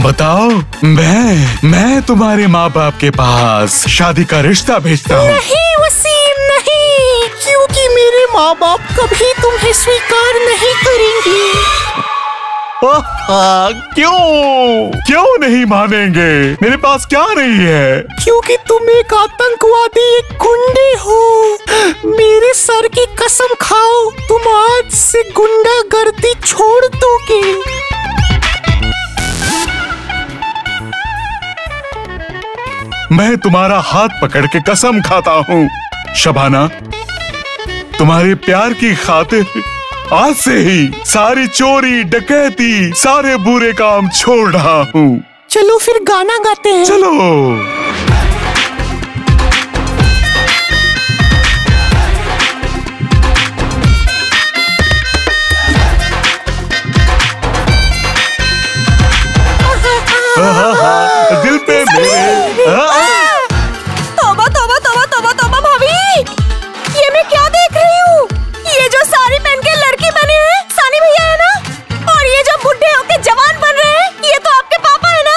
बताओ, मैं तुम्हारे माँ बाप के पास शादी का रिश्ता भेजता हूँ। नहीं वसीम नहीं, क्योंकि मेरे माँ बाप कभी तुम्हें स्वीकार नहीं करेंगे। क्यों नहीं मानेंगे? मेरे पास क्या नहीं है? क्योंकि तुम एक आतंकवादी, एक गुंडे हो। मेरे सर की कसम खाओ, तुम आज से गुंडागर्दी छोड़ दोगे। मैं तुम्हारा हाथ पकड़ के कसम खाता हूँ शबाना, तुम्हारे प्यार की खातिर आज से ही सारी चोरी डकैती, सारे बुरे काम छोड़ रहा हूँ। चलो फिर गाना गाते हैं। चलो। दिल पे मेरे। तौबा तौबा तौबा तौबा तौबा भाभी, ये मैं क्या देख रही हूँ? ये जो साड़ी पहन के लड़की बने हैं, सानी भैया है ना? और ये जो बुढ़े होके जवान बन रहे हैं, ये तो आपके पापा है ना?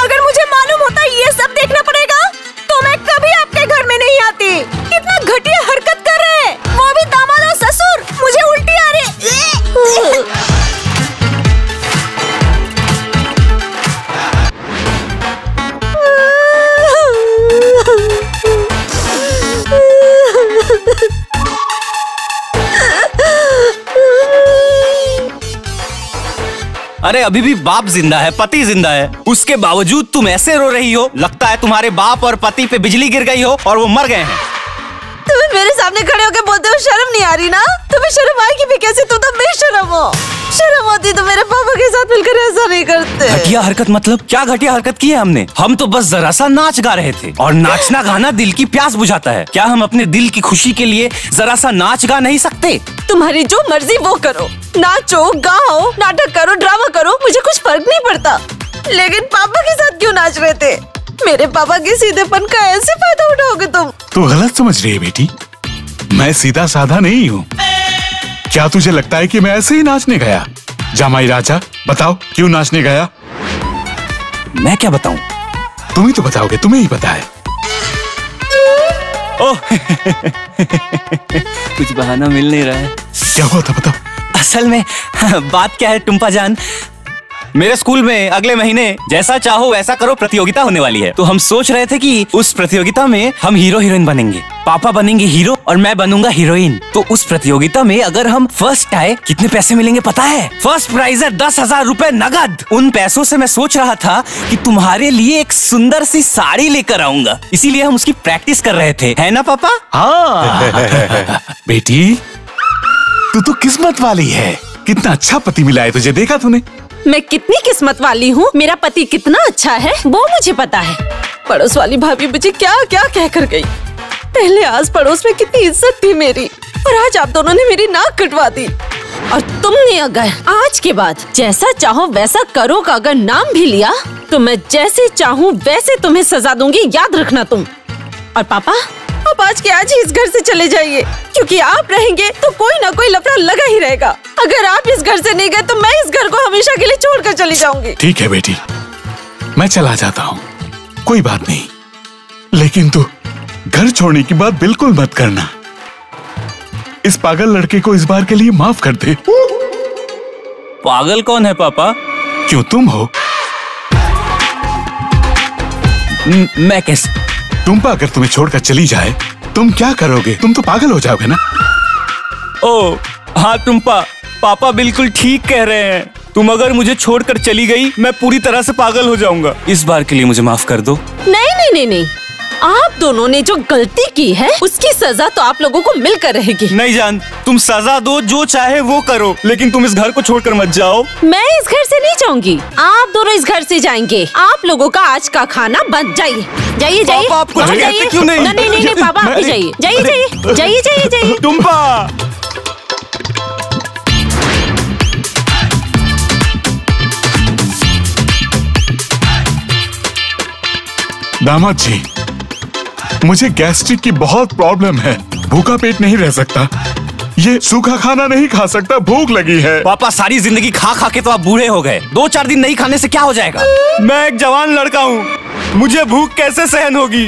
अगर मुझे मालूम होता ये सब देखना पड़ेगा, तो मैं कभी आपके घर में नहीं आती। कितना घटिया हरकत कर रहे हैं, वो भी दामाद और ससुर। मुझे उल्टी आ रही। अरे अभी भी बाप जिंदा है, पति जिंदा है, उसके बावजूद तुम ऐसे रो रही हो, लगता है तुम्हारे बाप और पति पे बिजली गिर गई हो और वो मर गए हैं। तुम्हें मेरे सामने खड़े होकर बोलते हो शर्म नहीं आ रही ना? तुम्हें शर्म आएगी भी कैसे? तुम तो बेशर्म हो। शर्म होती तो मेरे पापा के साथ मिलकर ऐसा नहीं करते। घटिया हरकत मतलब? क्या घटिया हरकत की है हमने? हम तो बस जरा सा नाच गा रहे थे, और नाचना गाना दिल की प्यास बुझाता है। क्या हम अपने दिल की खुशी के लिए जरा सा नाच गा नहीं सकते? तुम्हारी जो मर्जी वो करो, नाचो गाओ, नाटक करो, ड्रामा करो, मुझे कुछ फर्क नहीं पड़ता। लेकिन पापा के साथ क्यों नाच रहे थे? मेरे पापा के सीधेपन का ऐसे फायदा उठाओगे तुम? तू गलत समझ रही है बेटी, मैं सीधा साधा नहीं हूँ। क्या तुझे लगता है कि मैं ऐसे ही नाचने गया? जामाई राजा बताओ, क्यों नाचने गया? मैं क्या बताऊं? तुम ही तो बताओगे, तुम्हें ही पता है। ओह कुछ बहाना मिल नहीं रहा है। क्या हुआ था बताओ। असल में बात क्या है टुम्पा जान, मेरे स्कूल में अगले महीने जैसा चाहो वैसा करो प्रतियोगिता होने वाली है। तो हम सोच रहे थे कि उस प्रतियोगिता में हम हीरो हीरोइन बनेंगे। पापा बनेंगे हीरो और मैं बनूंगा हीरोइन। तो उस प्रतियोगिता में अगर हम फर्स्ट आए, कितने पैसे मिलेंगे पता है? फर्स्ट प्राइज है 10,000 रुपए नगद। उन पैसों से मैं सोच रहा था कि तुम्हारे लिए एक सुंदर सी साड़ी लेकर आऊंगा, इसीलिए हम उसकी प्रैक्टिस कर रहे थे, है ना पापा? हाँ बेटी, तू तो किस्मत वाली है। कितना अच्छा पति मिला है तुझे, देखा तूने? मैं कितनी किस्मत वाली हूँ, मेरा पति कितना अच्छा है वो मुझे पता है। पड़ोस वाली भाभी मुझे क्या क्या कह कर गई। पहले आस पड़ोस में कितनी इज्जत थी मेरी, और आज आप दोनों ने मेरी नाक कटवा दी। और तुमने अगर आज के बाद जैसा चाहो वैसा करो का अगर नाम भी लिया तो मैं जैसे चाहूँ वैसे तुम्हें सजा दूंगी, याद रखना तुम। और पापा, आप आज के आज ही इस घर से चले जाइए, क्योंकि आप रहेंगे तो कोई ना कोई लफड़ा लगा ही रहेगा। अगर आप इस घर से नहीं गए तो मैं इस घर को हमेशा के लिए छोड़कर चली जाऊंगी। ठीक है बेटी, मैं चला जाता हूँ, कोई बात नहीं। लेकिन तू घर छोड़ने की बात बिल्कुल मत करना। इस पागल लड़के को इस बार के लिए माफ कर दे। पागल कौन है पापा? क्यों, तुम हो। मैं कैसे? टुम्पा अगर तुम्हें छोड़कर चली जाए तुम क्या करोगे? तुम तो पागल हो जाओगे ना। ओ हाँ टुम्पा, पापा बिल्कुल ठीक कह रहे हैं। तुम अगर मुझे छोड़कर चली गई मैं पूरी तरह से पागल हो जाऊंगा। इस बार के लिए मुझे माफ कर दो। नहीं नहीं नहीं नहीं, आप दोनों ने जो गलती की है उसकी सजा तो आप लोगों को मिलकर रहेगी। नहीं जान, तुम सजा दो, जो चाहे वो करो, लेकिन तुम इस घर को छोड़कर मत जाओ। मैं इस घर से नहीं जाऊंगी, आप दोनों इस घर से जाएंगे। आप लोगों का आज का खाना बंद। जाइए जाइए जाइए। पापा, आप कुछ हाँ, कहते जाइए। क्यों नहीं? नहीं नहीं नहीं पापा, आप भी जाइए जाइए जाइए जाइए जाइए जाइए। टुम्पा, दामाद जी, मुझे गैस्ट्रिक की बहुत प्रॉब्लम है, भूखा पेट नहीं रह सकता। ये सूखा खाना नहीं खा सकता, भूख लगी है। पापा सारी जिंदगी खा खा के तो आप बूढ़े हो गए, 2-4 दिन नहीं खाने से क्या हो जाएगा? मैं एक जवान लड़का हूँ, मुझे भूख कैसे सहन होगी?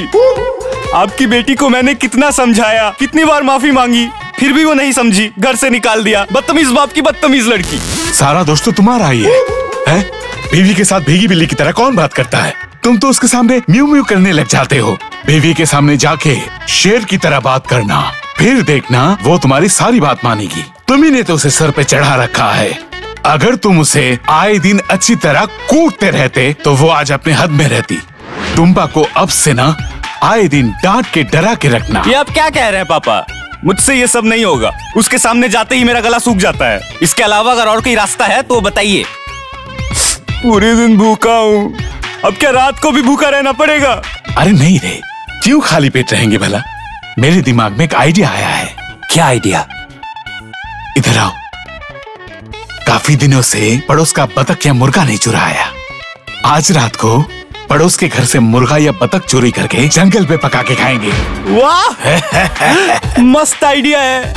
आपकी बेटी को मैंने कितना समझाया, कितनी बार माफी मांगी, फिर भी वो नहीं समझी, घर से निकाल दिया। बदतमीज बाप की बदतमीज लड़की। सारा दोस्त तो तुम्हारा ही है? बीवी के साथ भीगी बिल्ली की तरह कौन बात करता है? तुम तो उसके सामने म्यू म्यू करने लग जाते हो। बीवी के सामने जाके शेर की तरह बात करना, फिर देखना वो तुम्हारी सारी बात मानेगी। तुम्ही ने तो उसे सर पे चढ़ा रखा है। अगर तुम उसे आए दिन अच्छी तरह कूटते रहते तो वो आज अपने हद में रहती। टुम्पा को अब से ना आए दिन डांट के डरा के रखना। ये आप क्या कह रहे हैं पापा? मुझसे ये सब नहीं होगा। उसके सामने जाते ही मेरा गला सूख जाता है। इसके अलावा अगर और कोई रास्ता है तो बताइए। पूरे दिन भूखा हूँ, अब क्या रात को भी भूखा रहना पड़ेगा? अरे नहीं रे, क्यों खाली पेट रहेंगे भला? मेरे दिमाग में एक आइडिया आया है। क्या आइडिया? इधर आओ। काफी दिनों से पड़ोस का बतख या मुर्गा नहीं चुराया। आज रात को पड़ोस के घर से मुर्गा या बतख चोरी करके जंगल पे पका के खाएंगे। वाह मस्त आइडिया है।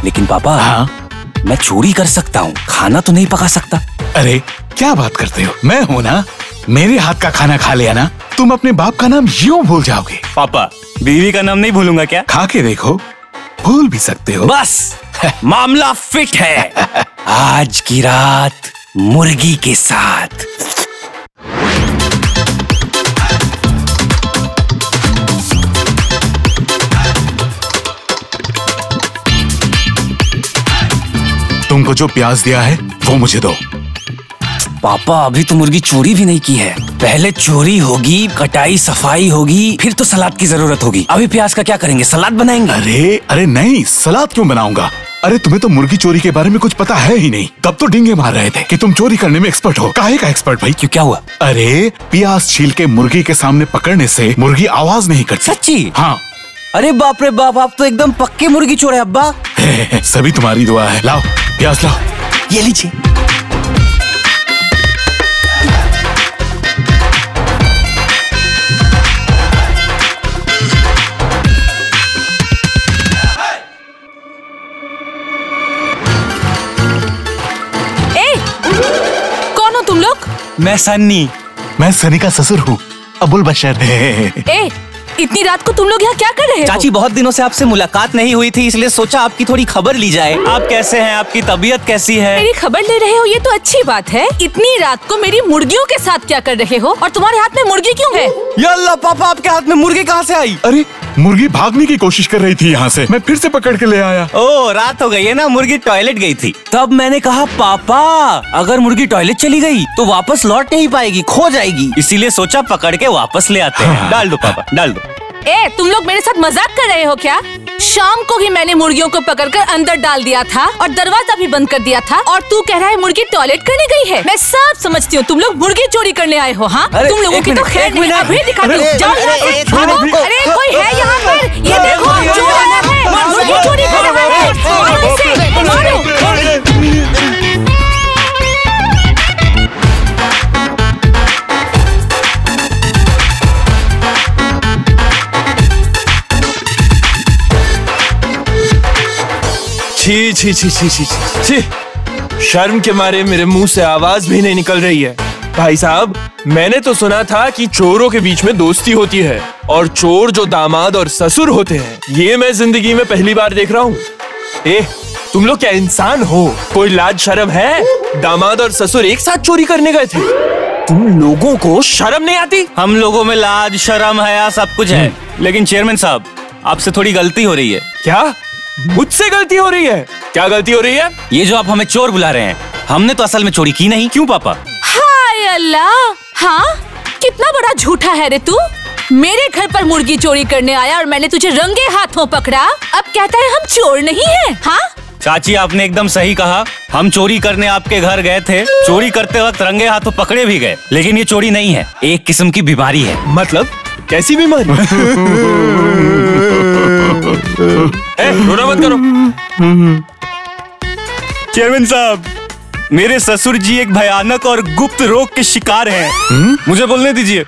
लेकिन पापा, हाँ? मैं चोरी कर सकता हूँ, खाना तो नहीं पका सकता। अरे क्या बात करते हो, मैं हूँ ना। मेरे हाथ का खाना खा लिया ना, तुम अपने बाप का नाम यूं भूल जाओगे। पापा, बीवी का नाम नहीं भूलूंगा क्या? खा के देखो, भूल भी सकते हो। बस मामला फिट है। आज की रात मुर्गी के साथ। तुमको जो प्याज दिया है वो मुझे दो। पापा अभी तो मुर्गी चोरी भी नहीं की है। पहले चोरी होगी, कटाई सफाई होगी, फिर तो सलाद की जरूरत होगी। अभी प्याज का क्या करेंगे, सलाद बनाएंगे? अरे नहीं, सलाद क्यों बनाऊंगा? अरे तुम्हें तो मुर्गी चोरी के बारे में कुछ पता है ही नहीं। तब तो डींगे मार रहे थे कि तुम चोरी करने में एक्सपर्ट हो। काहे का एक्सपर्ट भाई? क्यों, क्या हुआ? अरे प्याज छील के मुर्गी के सामने पकड़ने से मुर्गी आवाज नहीं करती। सच्ची? हाँ। अरे बाप रे बाप, आप तो एकदम पक्के मुर्गी चोर है अब्बा। सभी तुम्हारी दुआ है। लाओ प्याज लाओ। ये लीजिए। कौन हो तुम लोग? मैं सन्नी। मैं सनी का ससुर हूँ, अबुल बशर। ए, इतनी रात को तुम लोग यहाँ क्या कर रहे हो? चाची बहुत दिनों से आपसे मुलाकात नहीं हुई थी, इसलिए सोचा आपकी थोड़ी खबर ली जाए। आप कैसे हैं, आपकी तबीयत कैसी है? मेरी खबर ले रहे हो, ये तो अच्छी बात है। इतनी रात को मेरी मुर्गियों के साथ क्या कर रहे हो? और तुम्हारे हाथ में मुर्गी क्यों है? या अल्लाह पापा, आपके हाथ में मुर्गी कहाँ से आई? अरे मुर्गी भागने की कोशिश कर रही थी यहाँ से, मैं फिर से पकड़ के ले आया। ओ, रात हो गई है ना, मुर्गी टॉयलेट गई थी। तब मैंने कहा पापा अगर मुर्गी टॉयलेट चली गई तो वापस लौट नहीं पाएगी, खो जाएगी, इसीलिए सोचा पकड़ के वापस ले आते हैं। डाल दो पापा, डाल दो। ए, तुम लोग मेरे साथ मजाक कर रहे हो क्या? शाम को ही मैंने मुर्गियों को पकड़कर अंदर डाल दिया था और दरवाजा भी बंद कर दिया था, और तू कह रहा है मुर्गी टॉयलेट करने गई है? मैं सब समझती हूँ, तुम लोग मुर्गी चोरी करने आए हो। हाँ, तुम लोगों की तो खैर नहीं। अभी दिखाती हूँ, जाओ यहाँ से। अरे कोई है यहाँ पर? ये देखो, चोर आया है, मुर्गी चोरी कर रहा है। मारो इसे, मारो। छी छी छी छी छी छी, शर्म के मारे मेरे मुंह से आवाज भी नहीं निकल रही है। भाई साहब, मैंने तो सुना था कि चोरों के बीच में दोस्ती होती है, और चोर जो दामाद और ससुर होते हैं, ये मैं जिंदगी में पहली बार देख रहा हूँ। तुम लोग क्या इंसान हो? कोई लाज शर्म है? दामाद और ससुर एक साथ चोरी करने गए थे, तुम लोगों को शर्म नहीं आती? हम लोगों में लाज शर्म हया सब कुछ है, लेकिन चेयरमैन साहब आपसे थोड़ी गलती हो रही है। क्या मुझसे गलती हो रही है? क्या गलती हो रही है? ये जो आप हमें चोर बुला रहे हैं, हमने तो असल में चोरी की नहीं। क्यों पापा? हाय अल्लाह, हाँ कितना बड़ा झूठा है रे तू। मेरे घर पर मुर्गी चोरी करने आया और मैंने तुझे रंगे हाथों पकड़ा, अब कहता है हम चोर नहीं हैं। हाँ चाची, आपने एकदम सही कहा। हम चोरी करने आपके घर गए थे, चोरी करते वक्त रंगे हाथों पकड़े भी गए, लेकिन ये चोरी नहीं है, एक किस्म की बीमारी है। मतलब कैसी बीमारी? रोना मत करो। चेयरमैन साहब, मेरे ससुर जी एक भयानक और गुप्त रोग के शिकार हैं। मुझे बोलने दीजिए।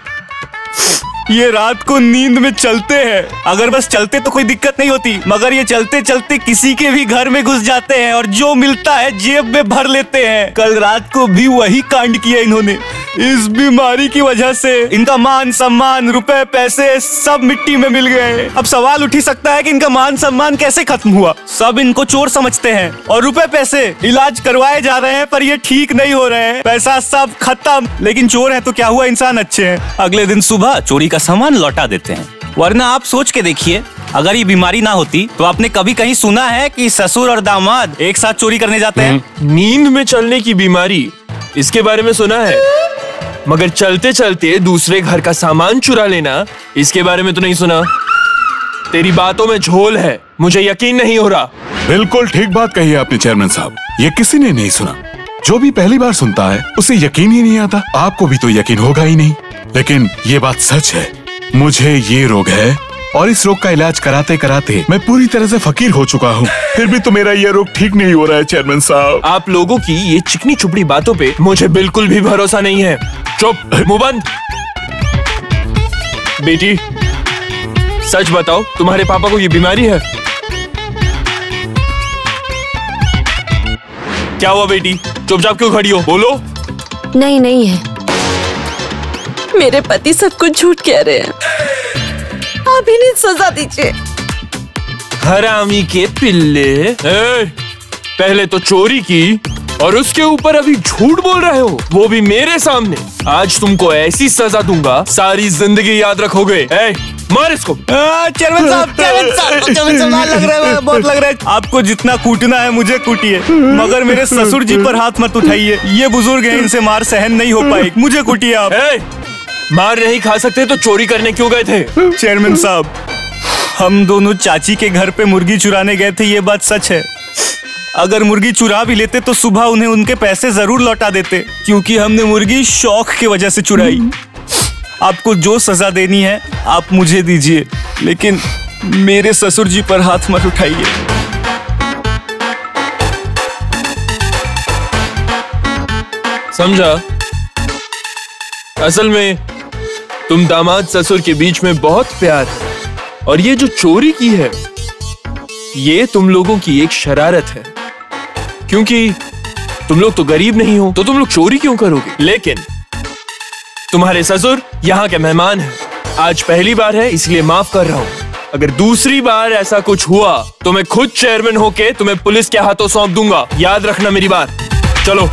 ये रात को नींद में चलते हैं। अगर बस चलते तो कोई दिक्कत नहीं होती, मगर ये चलते चलते किसी के भी घर में घुस जाते हैं और जो मिलता है जेब में भर लेते हैं। कल रात को भी वही कांड किया इन्होंने। इस बीमारी की वजह से इनका मान सम्मान, रुपए पैसे सब मिट्टी में मिल गए। अब सवाल उठ ही सकता है कि इनका मान सम्मान कैसे खत्म हुआ। सब इनको चोर समझते हैं और रुपए पैसे इलाज करवाए जा रहे हैं, पर ये ठीक नहीं हो रहे हैं। पैसा सब खत्म, लेकिन चोर है तो क्या हुआ, इंसान अच्छे हैं। अगले दिन सुबह चोरी का सामान लौटा देते हैं। वरना आप सोच के देखिए, अगर ये बीमारी ना होती तो आपने कभी कहीं सुना है कि ससुर और दामाद एक साथ चोरी करने जाते हैं? नींद में चलने की बीमारी, इसके बारे में सुना है, मगर चलते चलते दूसरे घर का सामान चुरा लेना, इसके बारे में तो नहीं सुना। तेरी बातों में झोल है, मुझे यकीन नहीं हो रहा। बिल्कुल ठीक बात कही आपने चेयरमैन साहब, ये किसी ने नहीं सुना। जो भी पहली बार सुनता है उसे यकीन ही नहीं आता। आपको भी तो यकीन होगा ही नहीं, लेकिन ये बात सच है। मुझे ये रोग है और इस रोग का इलाज कराते कराते मैं पूरी तरह से फकीर हो चुका हूँ, फिर भी तो मेरा ये रोग ठीक नहीं हो रहा है चेयरमैन साहब। आप लोगों की ये चिकनी चुपड़ी बातों पे मुझे बिल्कुल भी भरोसा नहीं है। चुप, मुंह बंद। बेटी सच बताओ, तुम्हारे पापा को ये बीमारी है? क्या हुआ बेटी, चुपचाप क्यों खड़ी हो, बोलो। नहीं नहीं है, मेरे पति सब कुछ झूठ कह रहे हैं। आप इन्हें सजा दीजिए। हरामी के पिल्ले, पहले तो चोरी की और उसके ऊपर अभी झूठ बोल रहे हो, वो भी मेरे सामने। आज तुमको ऐसी सजा दूंगा, सारी जिंदगी याद रखोगे। मार इसको। चेयरमैन साहब लग रहा है, बहुत लग रहा है। आपको जितना कूटना है मुझे कूटिए, मगर मेरे ससुर जी पर हाथ मत उठाइए। ये बुजुर्ग हैं, इनसे मार सहन नहीं हो पाएगी। मुझे कूटिए आप। मार नहीं खा सकते तो चोरी करने क्यों गए थे? चेयरमैन साहब, हम दोनों चाची के घर पे मुर्गी चुराने गए थे, ये बात सच है। अगर मुर्गी चुरा भी लेते तो सुबह उन्हें उनके पैसे जरूर लौटा देते, क्योंकि हमने मुर्गी शौक की वजह से चुराई। आपको जो सजा देनी है आप मुझे दीजिए, लेकिन मेरे ससुर जी पर हाथ मत उठाइए। समझा? असल में तुम दामाद ससुर के बीच में बहुत प्यार है, और ये जो चोरी की है ये तुम लोगों की एक शरारत है, क्योंकि तुम लोग तो गरीब नहीं हो, तो तुम लोग चोरी क्यों करोगे? लेकिन तुम्हारे ससुर यहाँ के मेहमान हैं। आज पहली बार है इसलिए माफ कर रहा हूँ। अगर दूसरी बार ऐसा कुछ हुआ तो मैं खुद चेयरमैन होके तुम्हें पुलिस के हाथों सौंप दूंगा। याद रखना मेरी बात। चलो।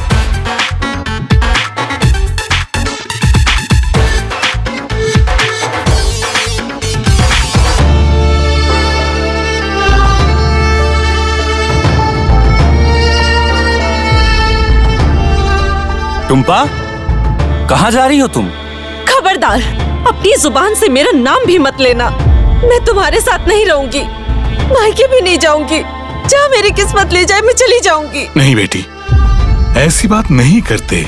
टुम्पा, कहाँ जा रही हो तुम? खबरदार, अपनी जुबान से मेरा नाम भी मत लेना। मैं तुम्हारे साथ नहीं रहूंगी, मायके भी नहीं जाऊंगी। जहाँ मेरी किस्मत ले जाए मैं चली जाऊंगी। नहीं बेटी, ऐसी बात नहीं करते।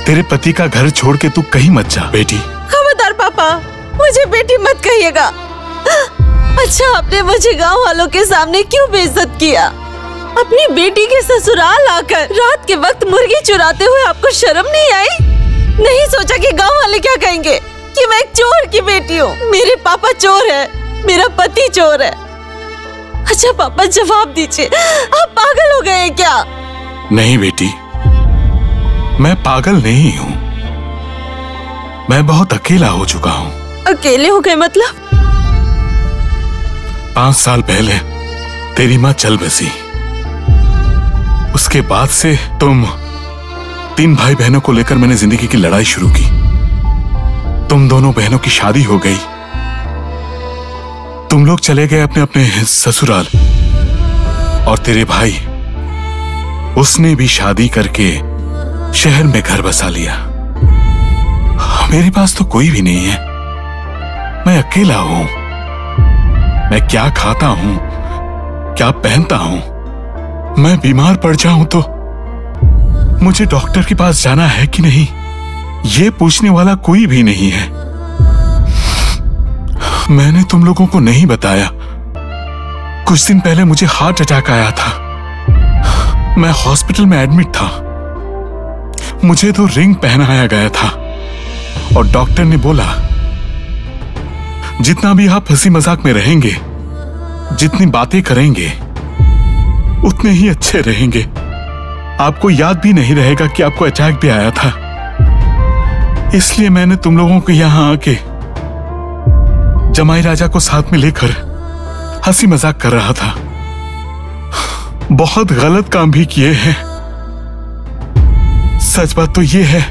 तेरे पति का घर छोड़ के तू कहीं मत जा बेटी। खबरदार पापा, मुझे बेटी मत कहिएगा। अच्छा, आपने मुझे गांव वालों के सामने क्यों बेइज्जत किया? अपनी बेटी के ससुराल आकर रात के वक्त मुर्गी चुराते हुए आपको शर्म नहीं आई? नहीं सोचा कि गांव वाले क्या कहेंगे कि मैं एक चोर की बेटी हूँ? मेरे पापा चोर है, मेरा पति चोर है। अच्छा पापा, जवाब दीजिए, आप पागल हो गए हैं क्या? नहीं बेटी, मैं पागल नहीं हूँ। मैं बहुत अकेला हो चुका हूँ। अकेले हो गए मतलब? 5 साल पहले तेरी माँ चल बसी। उसके बाद से तुम 3 भाई बहनों को लेकर मैंने जिंदगी की लड़ाई शुरू की। तुम दोनों बहनों की शादी हो गई, तुम लोग चले गए अपने अपने ससुराल, और तेरे भाई उसने भी शादी करके शहर में घर बसा लिया। मेरे पास तो कोई भी नहीं है, मैं अकेला हूं। मैं क्या खाता हूं, क्या पहनता हूं? मैं बीमार पड़ जाऊं तो मुझे डॉक्टर के पास जाना है कि नहीं, ये पूछने वाला कोई भी नहीं है। मैंने तुम लोगों को नहीं बताया, कुछ दिन पहले मुझे हार्ट अटैक आया था। मैं हॉस्पिटल में एडमिट था। मुझे तो रिंग पहनाया गया था, और डॉक्टर ने बोला जितना भी आप हंसी मजाक में रहेंगे, जितनी बातें करेंगे, उतने ही अच्छे रहेंगे। आपको याद भी नहीं रहेगा कि आपको अटैक भी आया था। इसलिए मैंने तुम लोगों को यहां आके जमाई राजा को साथ में लेकर हंसी मजाक कर रहा था। बहुत गलत काम भी किए हैं। सच बात तो ये है,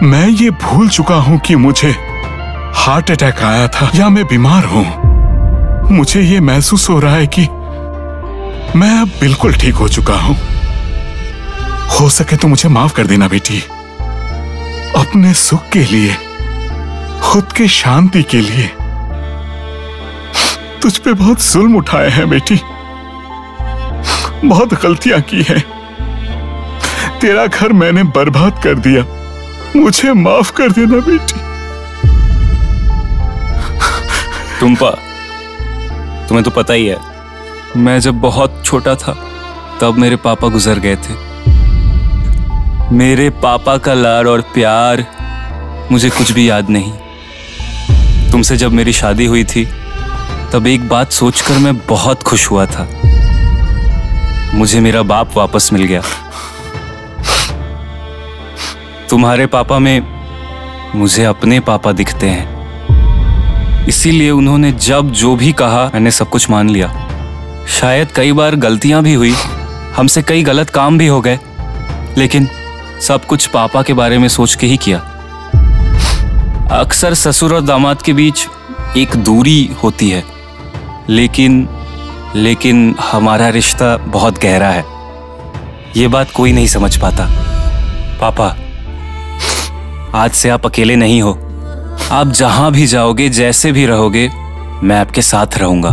मैं ये भूल चुका हूं कि मुझे हार्ट अटैक आया था या मैं बीमार हूं। मुझे ये महसूस हो रहा है कि मैं अब बिल्कुल ठीक हो चुका हूं। हो सके तो मुझे माफ कर देना बेटी। अपने सुख के लिए, खुद के शांति के लिए तुझ पे बहुत जुल्म उठाए हैं बेटी, बहुत गलतियां की हैं। तेरा घर मैंने बर्बाद कर दिया, मुझे माफ कर देना बेटी। टुम्पा, तुम्हें तो पता ही है, मैं जब बहुत छोटा था तब मेरे पापा गुजर गए थे। मेरे पापा का लाड और प्यार मुझे कुछ भी याद नहीं। तुमसे जब मेरी शादी हुई थी तब एक बात सोचकर मैं बहुत खुश हुआ था, मुझे मेरा बाप वापस मिल गया। तुम्हारे पापा में मुझे अपने पापा दिखते हैं, इसीलिए उन्होंने जब जो भी कहा मैंने सब कुछ मान लिया। शायद कई बार गलतियां भी हुई, हमसे कई गलत काम भी हो गए, लेकिन सब कुछ पापा के बारे में सोच के ही किया। अक्सर ससुर और दामाद के बीच एक दूरी होती है, लेकिन हमारा रिश्ता बहुत गहरा है। ये बात कोई नहीं समझ पाता। पापा, आज से आप अकेले नहीं हो। आप जहां भी जाओगे, जैसे भी रहोगे, मैं आपके साथ रहूंगा।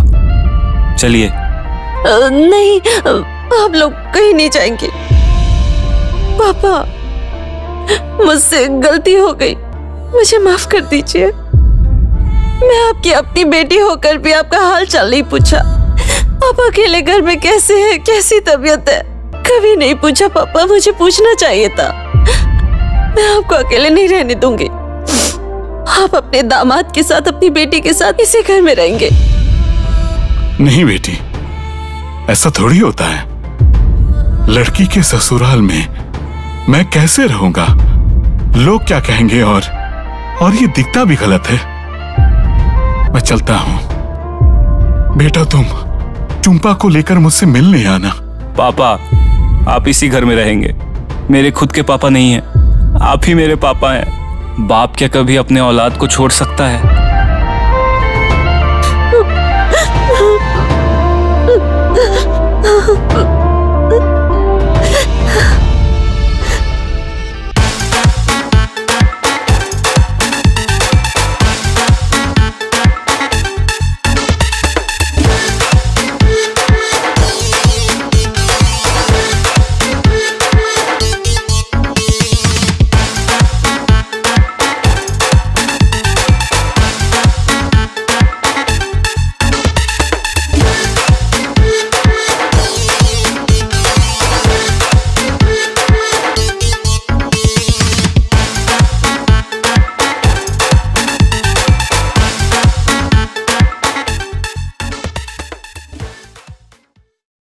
चलिए। नहीं, आप लोग कहीं नहीं जाएंगे। पापा, मुझसे गलती हो गई, मुझे माफ कर दीजिए। मैं आपकी अपनी बेटी होकर भी आपका हाल चाल नहीं पूछा। आप अकेले घर में कैसे हैं, कैसी तबीयत है, कभी नहीं पूछा। पापा, मुझे पूछना चाहिए था। मैं आपको अकेले नहीं रहने दूंगी। आप अपने दामाद के साथ, अपनी बेटी के साथ इसी घर में रहेंगे। नहीं बेटी, ऐसा थोड़ी होता है। लड़की के ससुराल में मैं कैसे रहूंगा? लोग क्या कहेंगे? और ये दिखता भी गलत है। मैं चलता हूं। बेटा, तुम चुम्पा को लेकर मुझसे मिलने आना। पापा, आप इसी घर में रहेंगे। मेरे खुद के पापा नहीं हैं, आप ही मेरे पापा हैं। बाप क्या कभी अपने औलाद को छोड़ सकता है?